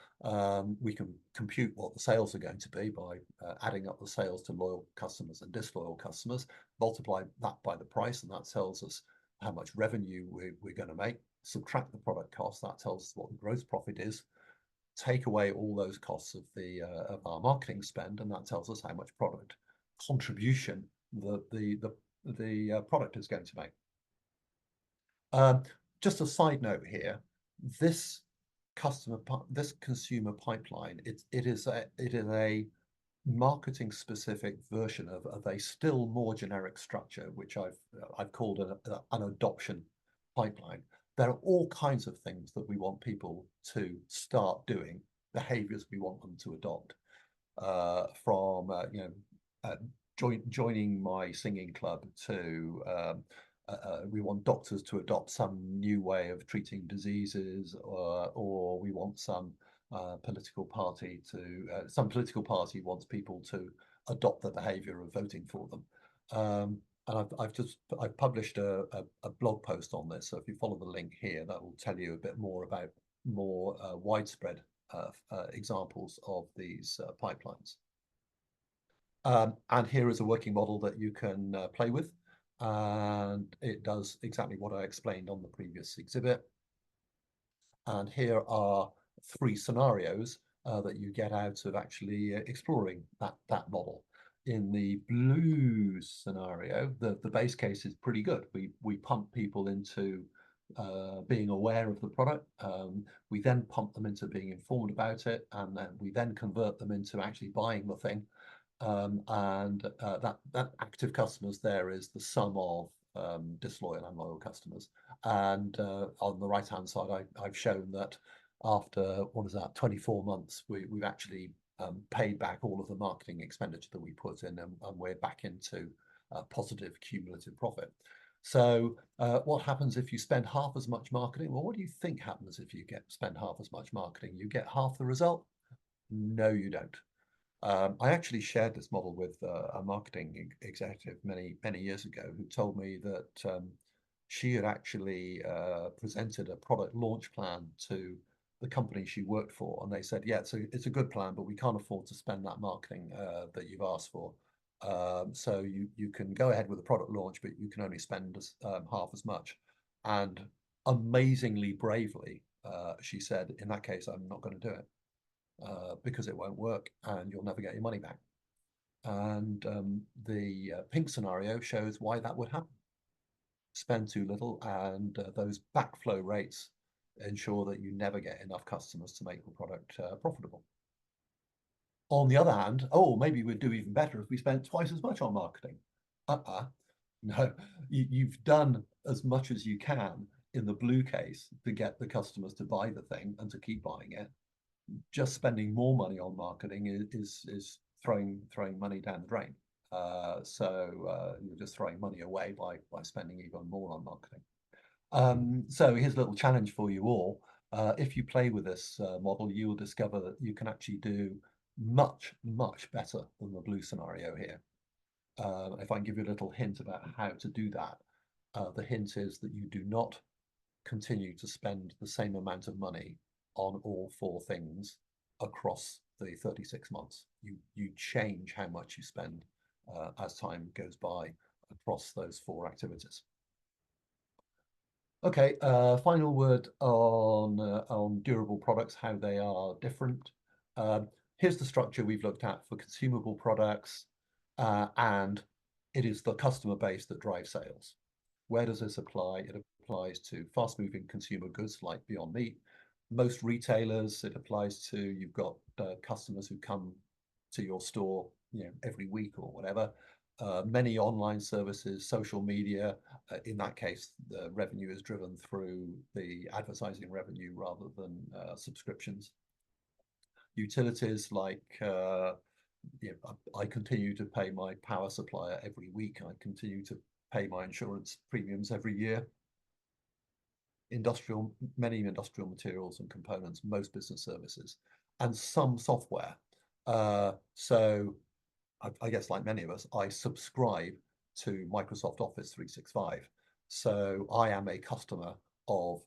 we can compute what the sales are going to be by adding up the sales to loyal customers and disloyal customers, multiply that by the price, and that tells us how much revenue we're going to make. Subtract the product cost, that tells us what the gross profit is. Take away all those costs of our marketing spend, and that tells us how much product contribution the product is going to make. Just a side note here, this consumer pipeline, it is a marketing specific version of a still more generic structure, which I've called an adoption pipeline. There are all kinds of things that we want people to start doing, behaviors we want them to adopt, from joining my singing club to we want doctors to adopt some new way of treating diseases, or we want some political party wants people to adopt the behavior of voting for them. And I've published a blog post on this, so if you follow the link here, that will tell you a bit more about more widespread examples of these pipelines. And here is a working model that you can play with, and it does exactly what I explained on the previous exhibit. And here are 3 scenarios that you get out of actually exploring that model. In the blue scenario, the base case is pretty good. We pump people into being aware of the product. We then pump them into being informed about it, and then we then convert them into actually buying the thing. That active customers there is the sum of disloyal and loyal customers. And on the right hand side, I've shown that after 24 months, we've actually paid back all of the marketing expenditure that we put in, and we're back into positive cumulative profit. So what happens if you spend half as much marketing? Well, what do you think happens if you spend half as much marketing? You get half the result? No, you don't. I actually shared this model with a marketing executive many years ago, who told me that she had actually presented a product launch plan to the company she worked for, and they said, yeah, it's a good plan, but we can't afford to spend that marketing that you've asked for. So you can go ahead with the product launch, but you can only spend half as much. And amazingly bravely, she said, in that case, I'm not going to do it. Because it won't work and you'll never get your money back. And the pink scenario shows why that would happen. Spend too little, and those backflow rates ensure that you never get enough customers to make the product profitable. On the other hand, maybe we'd do even better if we spent twice as much on marketing. No, you've done as much as you can in the blue case to get the customers to buy the thing and to keep buying it. Just spending more money on marketing is throwing money down the drain. So you're just throwing money away by spending even more on marketing. So here's a little challenge for you all. If you play with this model, you will discover that you can actually do much better than the blue scenario here. If I can give you a little hint about how to do that, the hint is that you do not continue to spend the same amount of money on all 4 things across the 36 months. You change how much you spend as time goes by across those 4 activities. Okay, final word on durable products, how they are different. Here's the structure we've looked at for consumable products, and it is the customer base that drives sales. Where does this apply? It applies to fast-moving consumer goods like Beyond Meat. Most retailers, it applies to, you've got customers who come to your store, every week or whatever. Many online services, social media, in that case, the revenue is driven through the advertising revenue rather than subscriptions. Utilities like, I continue to pay my power supplier every week. I continue to pay my insurance premiums every year. Many industrial materials and components, most business services, and some software. So I guess like many of us, I subscribe to Microsoft Office 365. So I am a customer of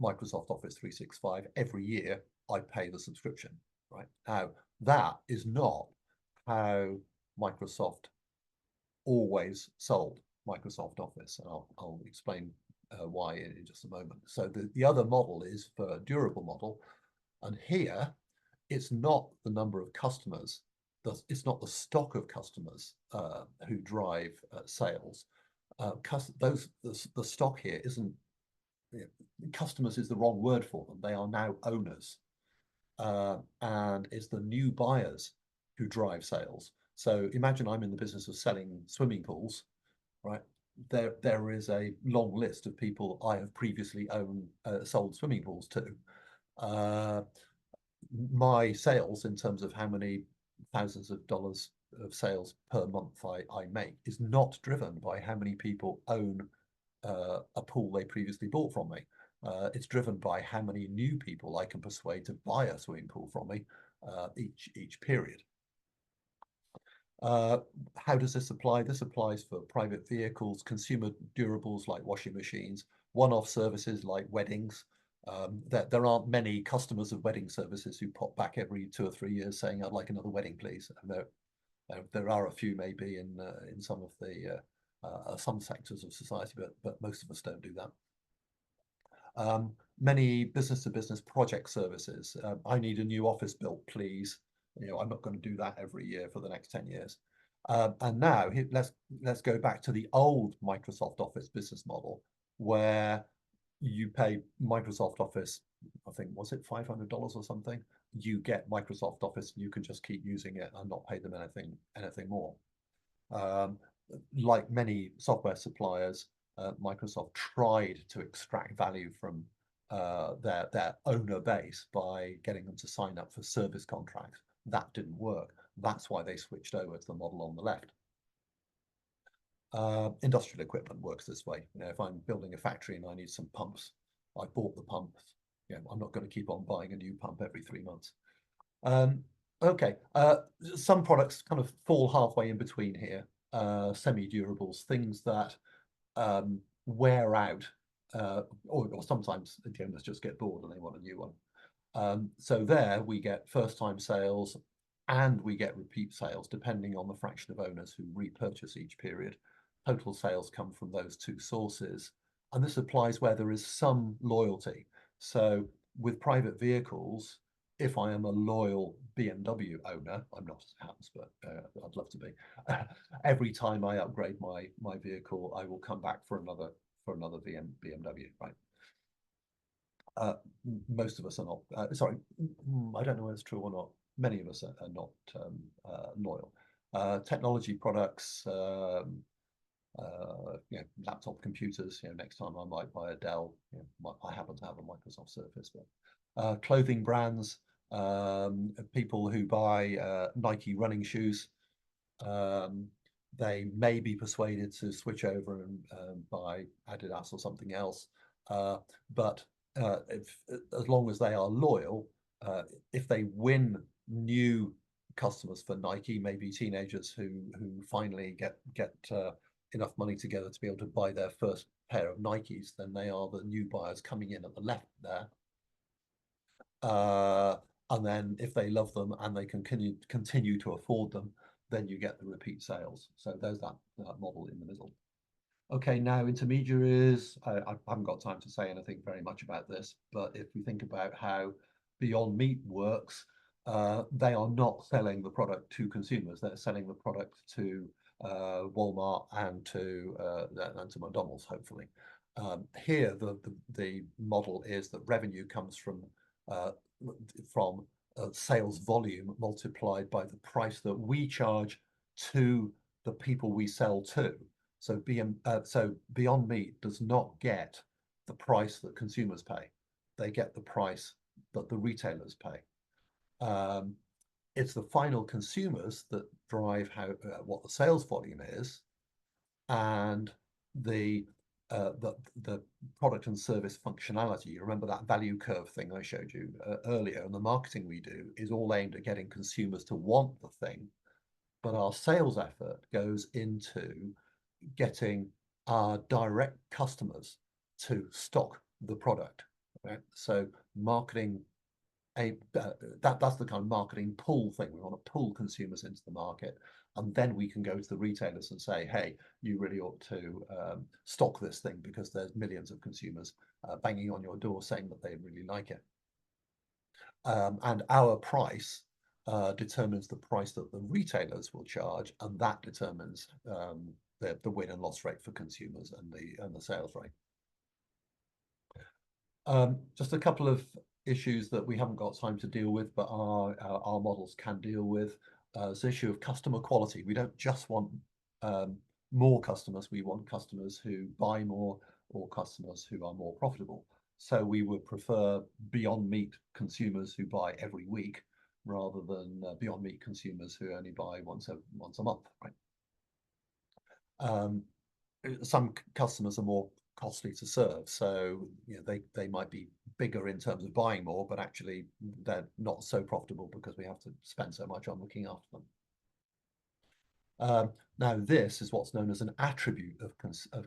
Microsoft Office 365. Every year I pay the subscription, right? Now, that is not how Microsoft always sold Microsoft Office, and I'll explain why in just a moment. So the other model is for a durable model, and here it's not the number of customers, it's not the stock of customers who drive sales. The stock here isn't, customers is the wrong word for them. They are now owners, and it's the new buyers who drive sales. So imagine I'm in the business of selling swimming pools, right? There is a long list of people I have previously sold swimming pools to. My sales, in terms of how many thousands of dollars of sales per month I make, is not driven by how many people own a pool they previously bought from me. It's driven by how many new people I can persuade to buy a swimming pool from me each period. How does this apply? This applies for private vehicles, consumer durables like washing machines, one-off services like weddings. There aren't many customers of wedding services who pop back every 2 or 3 years saying, "I'd like another wedding, please." And there are a few maybe in some of the some sectors of society, but most of us don't do that. Many business-to-business project services. I need a new office built, please. I'm not going to do that every year for the next 10 years. And now let's go back to the old Microsoft Office business model, where you pay Microsoft Office, I think, was it $500 or something? You get Microsoft Office, you can just keep using it and not pay them anything more. Like many software suppliers, Microsoft tried to extract value from their owner base by getting them to sign up for service contracts. That didn't work. That's why they switched over to the model on the left. Industrial equipment works this way. If I'm building a factory and I need some pumps, I bought the pumps. I'm not going to keep on buying a new pump every 3 months. Okay, some products kind of fall halfway in between here. Semi-durables, things that wear out, or sometimes the owners just get bored and they want a new one. So there we get first-time sales and we get repeat sales, depending on the fraction of owners who repurchase each period. Total sales come from those two sources. And this applies where there is some loyalty. So with private vehicles, if I am a loyal BMW owner, I'm not as it happens, but I'd love to be. Every time I upgrade my vehicle, I will come back for another BMW, right? Most of us are not. Sorry, I don't know whether it's true or not. Many of us are not loyal. Technology products, laptop computers. Next time I might buy a Dell. I happen to have a Microsoft Surface, but clothing brands, people who buy Nike running shoes, they may be persuaded to switch over and buy Adidas or something else. But as long as they are loyal, if they win new customers for Nike, maybe teenagers who finally get enough money together to be able to buy their first pair of Nikes, then they are the new buyers coming in at the left there. And then if they love them and they can continue to afford them, then you get the repeat sales. So there's that model in the middle. Okay, now intermediaries. I haven't got time to say anything very much about this, but if we think about how Beyond Meat works, they are not selling the product to consumers. They're selling the product to Walmart and to McDonald's, hopefully. Here, the model is that revenue comes from sales volume multiplied by the price that we charge to the people we sell to. So Beyond Meat does not get the price that consumers pay. They get the price that the retailers pay. It's the final consumers that drive what the sales volume is, and the product and service functionality. You remember that value curve thing I showed you earlier, and the marketing we do is all aimed at getting consumers to want the thing, but our sales effort goes into getting our direct customers to stock the product. Right? So marketing, that's the kind of marketing pull thing. We want to pull consumers into the market, and then we can go to the retailers and say, hey, you really ought to stock this thing because there's millions of consumers banging on your door saying that they really like it. And our price determines the price that the retailers will charge, and that determines the win and loss rate for consumers and the sales rate. Just a couple of issues that we haven't got time to deal with, but our models can deal with. It's the issue of customer quality. We don't just want more customers, we want customers who buy more or customers who are more profitable. So we would prefer Beyond Meat consumers who buy every week rather than Beyond Meat consumers who only buy once a month. Right? Some customers are more costly to serve, so they might be bigger in terms of buying more, but actually they're not so profitable because we have to spend so much on looking after them. Now this is what's known as an attribute of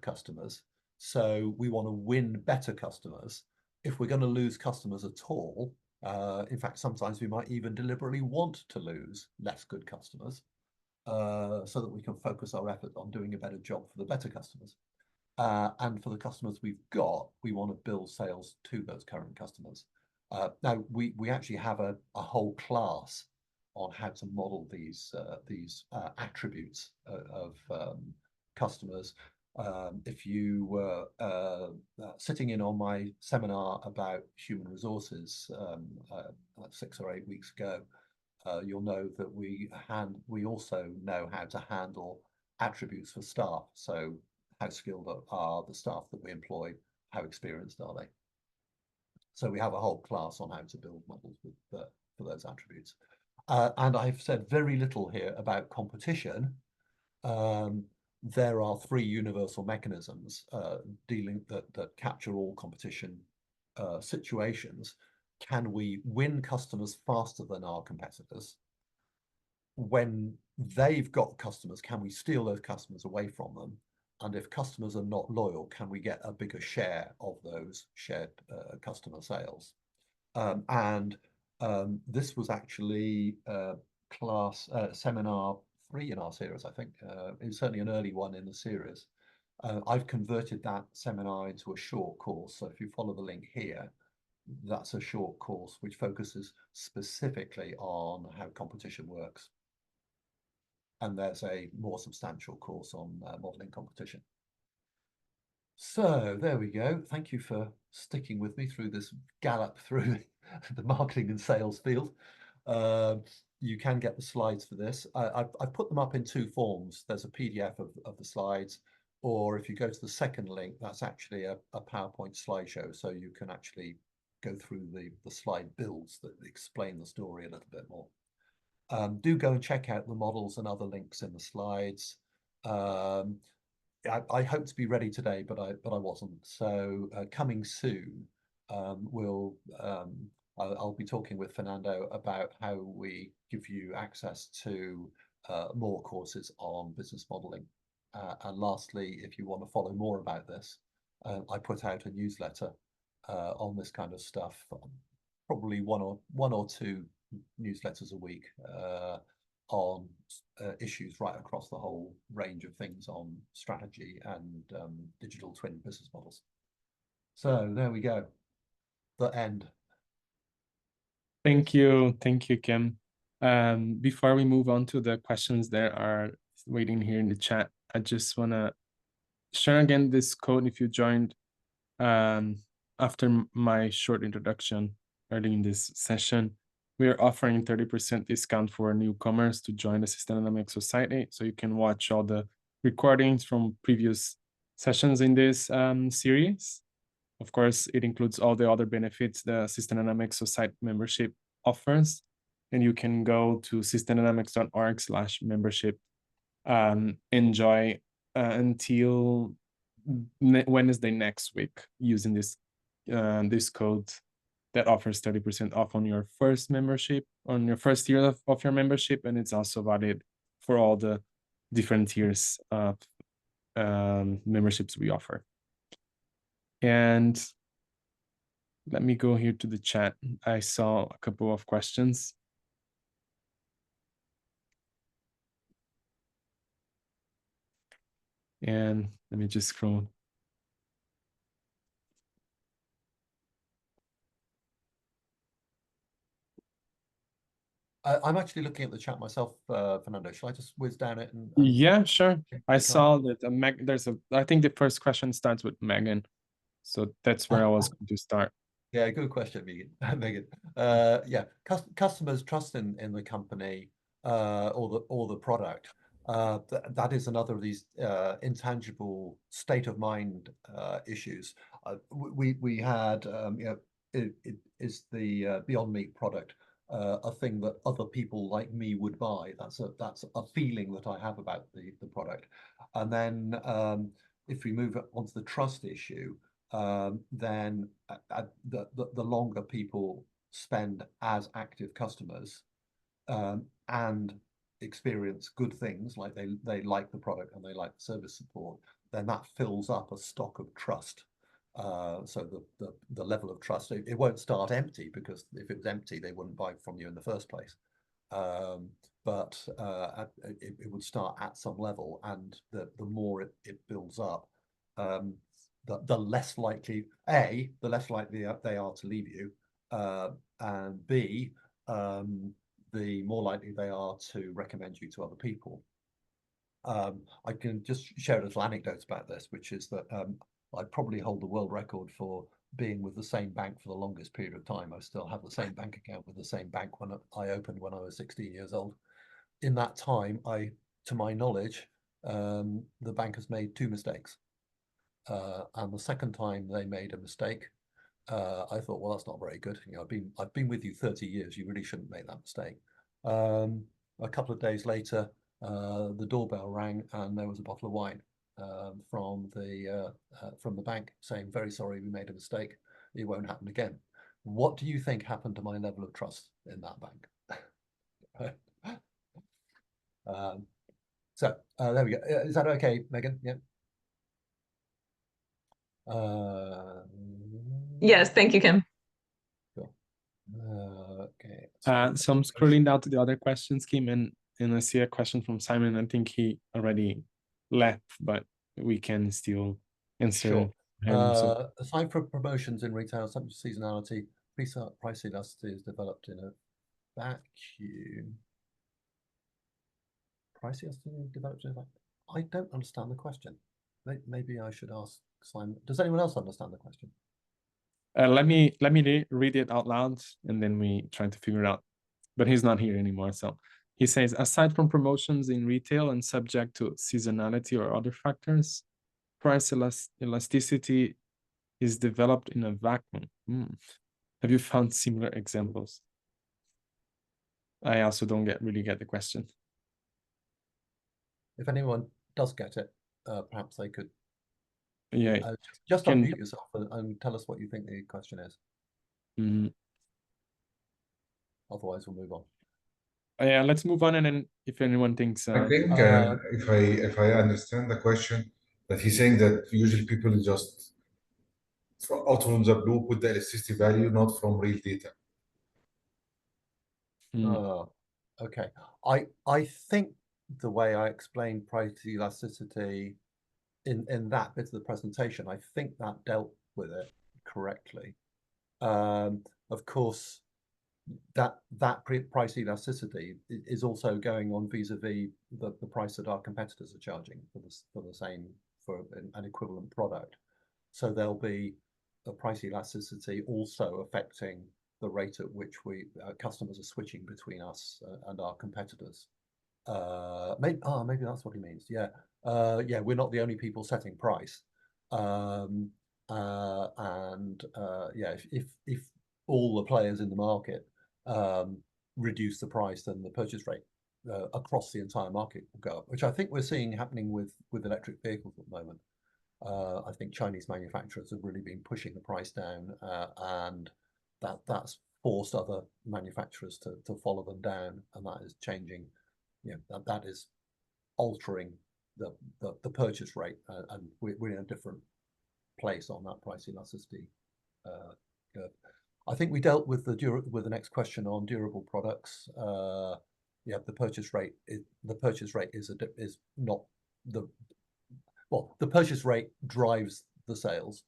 customers. So we want to win better customers. If we're going to lose customers at all, in fact, sometimes we might even deliberately want to lose less good customers so that we can focus our effort on doing a better job for the better customers. And for the customers we've got, we want to build sales to those current customers. Now, we actually have a whole class on how to model these attributes of customers. If you were sitting in on my seminar about human resources 6 or 8 weeks ago, you'll know that we also know how to handle attributes for staff. So how skilled are the staff that we employ? How experienced are they? So we have a whole class on how to build models for those attributes. And I've said very little here about competition. There are 3 universal mechanisms that capture all competition situations. Can we win customers faster than our competitors? When they've got customers, can we steal those customers away from them? And if customers are not loyal, can we get a bigger share of those shared customer sales? This was actually seminar 3 in our series, I think. It's certainly an early one in the series. I've converted that seminar into a short course. So if you follow the link here, that's a short course which focuses specifically on how competition works. And there's a more substantial course on modeling competition. So there we go. Thank you for sticking with me through this gallop through the marketing and sales field. You can get the slides for this. I've put them up in 2 forms. There's a PDF of the slides, or if you go to the second link, that's actually a PowerPoint slideshow. So you can actually go through the slide builds that explain the story a little bit more. Do go and check out the models and other links in the slides. I hope to be ready today, but I wasn't. So coming soon, I'll be talking with Fernando about how we give you access to more courses on business modeling. And lastly, if you want to follow more about this, I put out a newsletter on this kind of stuff, probably one or 2 newsletters a week on issues right across the whole range of things on strategy and digital twin business models. So there we go, the end. Thank you, Kim. Before we move on to the questions that are waiting here in the chat, I just want to share again this code. If you joined after my short introduction early in this session, we are offering 30% discount for newcomers to join the System Dynamics Society. So you can watch all the recordings from previous sessions in this series. Of course, it includes all the other benefits the System Dynamics Society membership offers. And you can go to systemdynamics.org/membership, enjoy until Wednesday next week using this code that offers 30% off on your first membership, on your first year of your membership, and it's also valid for all the different tiers memberships we offer. And let me go here to the chat. I saw a couple of questions. And let me just scroll. I'm actually looking at the chat myself, Fernando. Shall I just whiz down it and Yeah, sure. I click saw on? that there's I think the first question starts with Megan. So that's where I was going to start. Yeah, good question, Megan. Megan. Yeah, customers trust in the company or the product. That is another of these intangible state of mind issues. We had it is the Beyond Meat product a thing that other people like me would buy. That's a feeling that I have about the product. And then if we move on to the trust issue, then the longer people spend as active customers and experience good things, like they like the product and they like the service support, then that fills up a stock of trust. So the level of trust, it won't start empty, because if it was empty, they wouldn't buy from you in the first place. But it would start at some level, and the more it builds up, the less likely the less likely they are to leave you, and B, the more likely they are to recommend you to other people. I can just share a little anecdote about this, which is that I probably hold the world record for being with the same bank for the longest period of time. I still have the same bank account with the same bank when I opened when I was 16 years old. In that time, to my knowledge, the bank has made 2 mistakes. And the second time they made a mistake, I thought, well, that's not very good. You know, I've been with you 30 years. You really shouldn't make that mistake. A couple of days later, the doorbell rang, and there was a bottle of wine from the bank saying, "Very sorry, we made a mistake. It won't happen again." What do you think happened to my level of trust in that bank? So there we go. Is that okay, Megan? Yeah. Yes, thank you, Kim. Cool. Okay. So I'm scrolling down to the other questions, Kim, and I see a question from Simon. I think he already left, but we can still answer Sure. him. So Aside from promotions in retail, such as seasonality, price elasticity is developed in a vacuum. Price elasticity developed in a vacuum. I don't understand the question. Maybe I should ask Simon. Does anyone else understand the question? let me read it out loud, and then we try to figure it out. But he's not here anymore. So he says, aside from promotions in retail and subject to seasonality or other factors, price elasticity is developed in a vacuum. Have you found similar examples? I also don't really get the question. If anyone does get it, perhaps they could just can unmute yourself and tell us what you think the question is. Otherwise, we'll move on. Yeah, let's move on, and then if anyone thinks, I think if I understand the question, that he's saying that usually people just out from the blue put the elasticity value, not from real data. Okay. I think the way I explained price elasticity in that bit of the presentation, I think that dealt with it correctly. Of course, that price elasticity is also going on vis-a-vis the price that our competitors are charging for an equivalent product. So there'll be a price elasticity also affecting the rate at which customers are switching between us and our competitors. Maybe that's what he means. Yeah, yeah, we're not the only people setting price, and yeah, if all the players in the market reduce the price, then the purchase rate across the entire market will go up, which I think we're seeing happening with electric vehicles at the moment. I think Chinese manufacturers have really been pushing the price down, and that's forced other manufacturers to follow them down, and that is changing. You know, that is altering the purchase rate, and we're in a different place on that price elasticity curve. I think we dealt with the next question on durable products. Yeah, the purchase rate is not the the purchase rate drives the sales.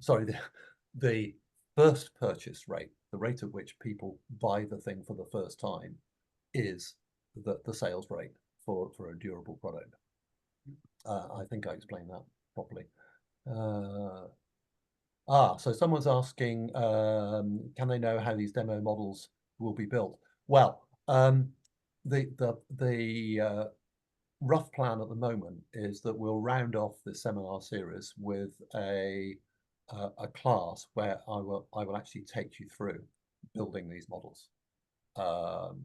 Sorry, the first purchase rate, the rate at which people buy the thing for the first time, is the sales rate for a durable product. I think I explained that properly. So someone's asking, can they know how these demo models will be built? Well, the rough plan at the moment is that we'll round off the seminar series with a class where I will actually take you through building these models. So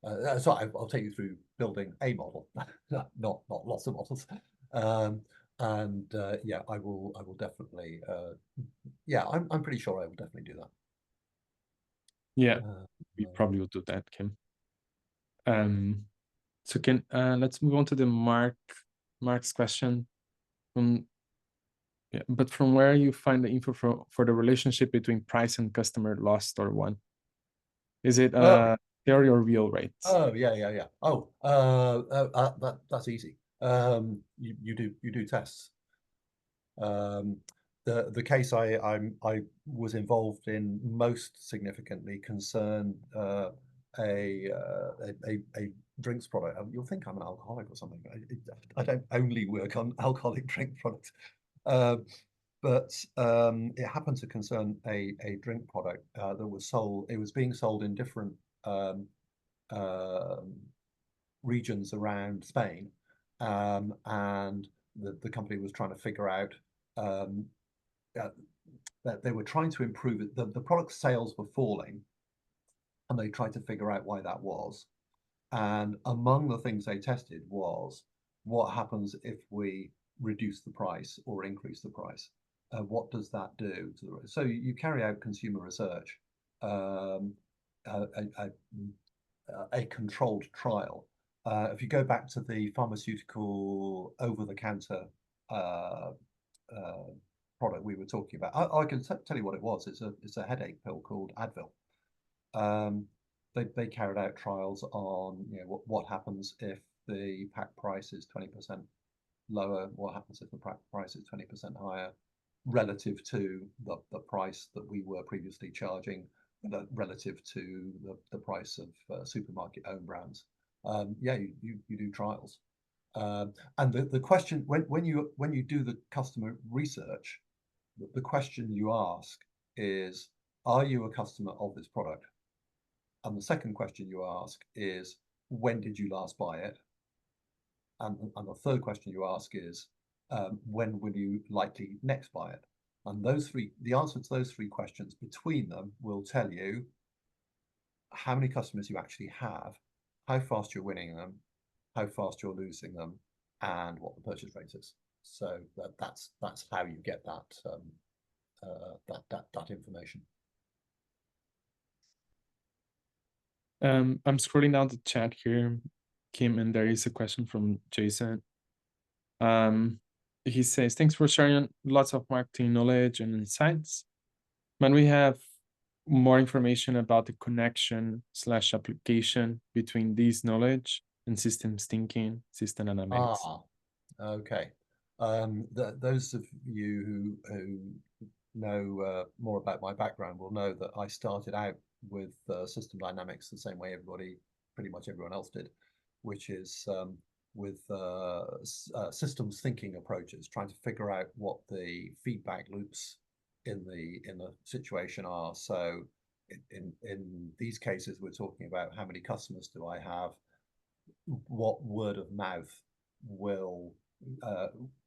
I'll take you through building a model, not lots of models. Yeah, I will definitely. Yeah, I'm pretty sure I will definitely do that. Yeah, we probably will do that, Kim. So let's move on to the Mark's question. Yeah, but from where you find the info for the relationship between price and customer lost or won? Is it theory or real rates? Oh yeah. Oh, that's easy. You do tests. The case I was involved in most significantly concerned a drinks product. You'll think I'm an alcoholic or something. I don't only work on alcoholic drink products, but it happened to concern a drink product that was sold. It was being sold in different regions around Spain, and the company was trying to figure out that they were trying to improve it. The product sales were falling, and they tried to figure out why that was. And among the things they tested was what happens if we reduce the price or increase the price. What does that do to the? So you carry out consumer research, a controlled trial. If you go back to the pharmaceutical over-the-counter product we were talking about, I can tell you what it was. It's a headache pill called Advil. They carried out trials on what happens if the pack price is 20% lower, what happens if the pack price is 20% higher relative to the price that we were previously charging, relative to the price of supermarket own brands. Yeah, you do trials. And the question when you do the customer research, the question you ask is, are you a customer of this product? And the second question you ask is, when did you last buy it? And the third question you ask is, when will you likely next buy it? And the answer to those three questions between them will tell you how many customers you actually have, how fast you're winning them, how fast you're losing them, and what the purchase rate is. So that's how you get that that information. I'm scrolling down the chat here, Kim, and there is a question from Jason. He says, thanks for sharing lots of marketing knowledge and insights. When we have more information about the connection/application between this knowledge and systems thinking, system dynamics. Okay. Those of you who know more about my background will know that I started out with system dynamics the same way pretty much everyone else did, which is with systems thinking approaches, trying to figure out what the feedback loops in the situation are. So in these cases, we're talking about how many customers do I have, what word of mouth will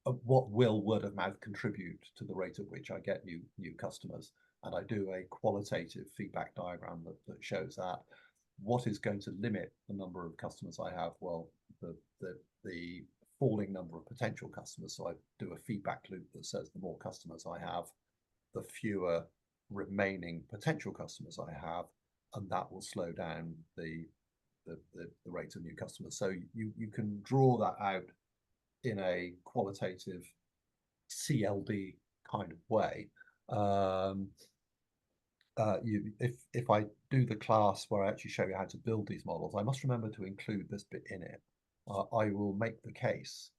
word of mouth contribute to the rate at which I get new customers, and I do a qualitative feedback diagram that shows that. What is going to limit the number of customers I have? Well, the falling number of potential customers. So I do a feedback loop that says the more customers I have, the fewer remaining potential customers I have, and that will slow down the the rate of new customers. So you can draw that out in a qualitative CLD kind of way. If I do the class where I actually show you how to build these models, I must remember to include this bit in it. I will make the case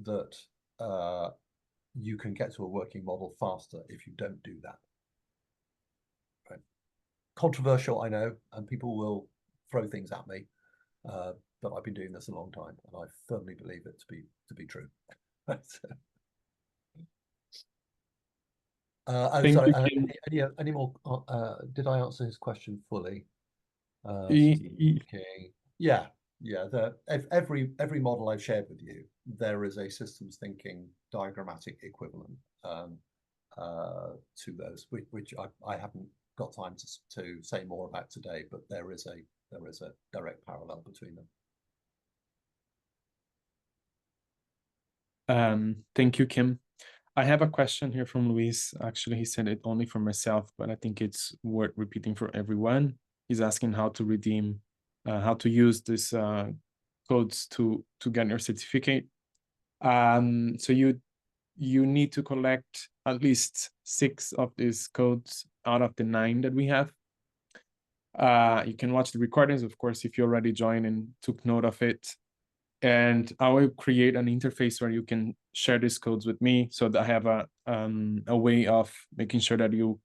that you can get to a working model faster if you don't do that. Right. Controversial, I know, and people will throw things at me, but I've been doing this a long time, and I firmly believe it to be true. Sorry, any more? Did I answer his question fully? Yeah. Every model I've shared with you, there is a systems thinking diagrammatic equivalent to those, which I haven't got time to say more about today, but there is a direct parallel between them. Thank you, Kim. I have a question here from Luis. Actually, he said it only for myself, but I think it's worth repeating for everyone. He's asking how to redeem, how to use these codes to get your certificate. So you need to collect at least 6 of these codes out of the 9 that we have. You can watch the recordings, of course, if you already joined and took note of it. And I will create an interface where you can share these codes with me, so that I have a way of making sure that you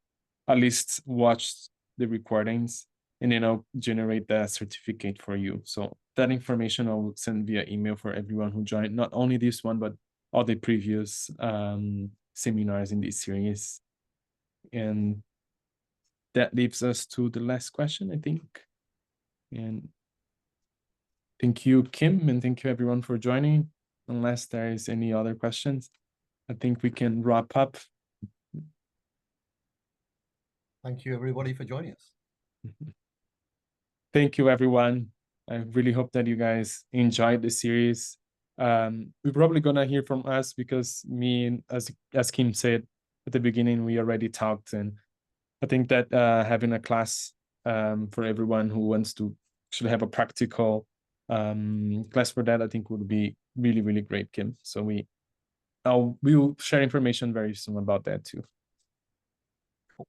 at least watch the recordings, and then I'll generate the certificate for you. So that information I will send via email for everyone who joined, not only this one, but all the previous seminars in this series. And that leaves us to the last question, I think. And thank you, Kim, and thank you everyone for joining. Unless there is any other questions, I think we can wrap up. Thank you, everybody, for joining us. Thank you, everyone. I really hope that you guys enjoyed the series. We're probably gonna hear from us, because me, as Kim said at the beginning, we already talked, and I think that having a class for everyone who wants to actually have a practical class for that, I think would be really, really great, Kim. So we will share information very soon about that too. Cool.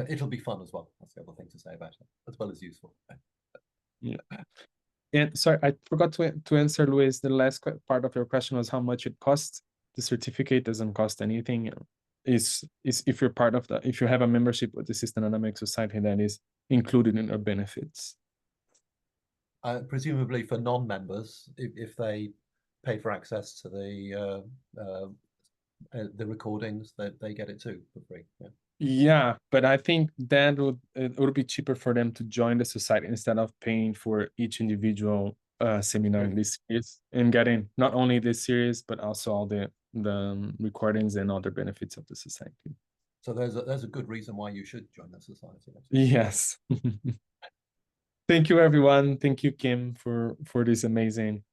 It'll be fun as well. That's the other thing to say about it, as well as useful. Yeah. And sorry, I forgot to answer, Luis. The last part of your question was how much it costs. The certificate doesn't cost anything. Is if you're part of if you have a membership with the System Dynamics Society, that is included in our benefits. Presumably for non-members, if they pay for access to the recordings, they get it too for free. Yeah, but I think that it would be cheaper for them to join the society instead of paying for each individual seminar in this series, and getting not only this series but also all the recordings and other benefits of the society. So there's a good reason why you should join the society. Yes. Thank you, everyone. Thank you, Kim, for this amazing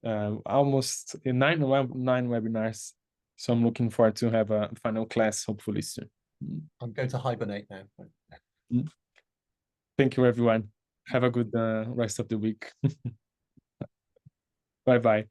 almost 9 webinars. So I'm looking forward to have a final class hopefully soon. I'm going to hibernate now. Thank you, everyone. Have a good rest of the week. Bye-bye.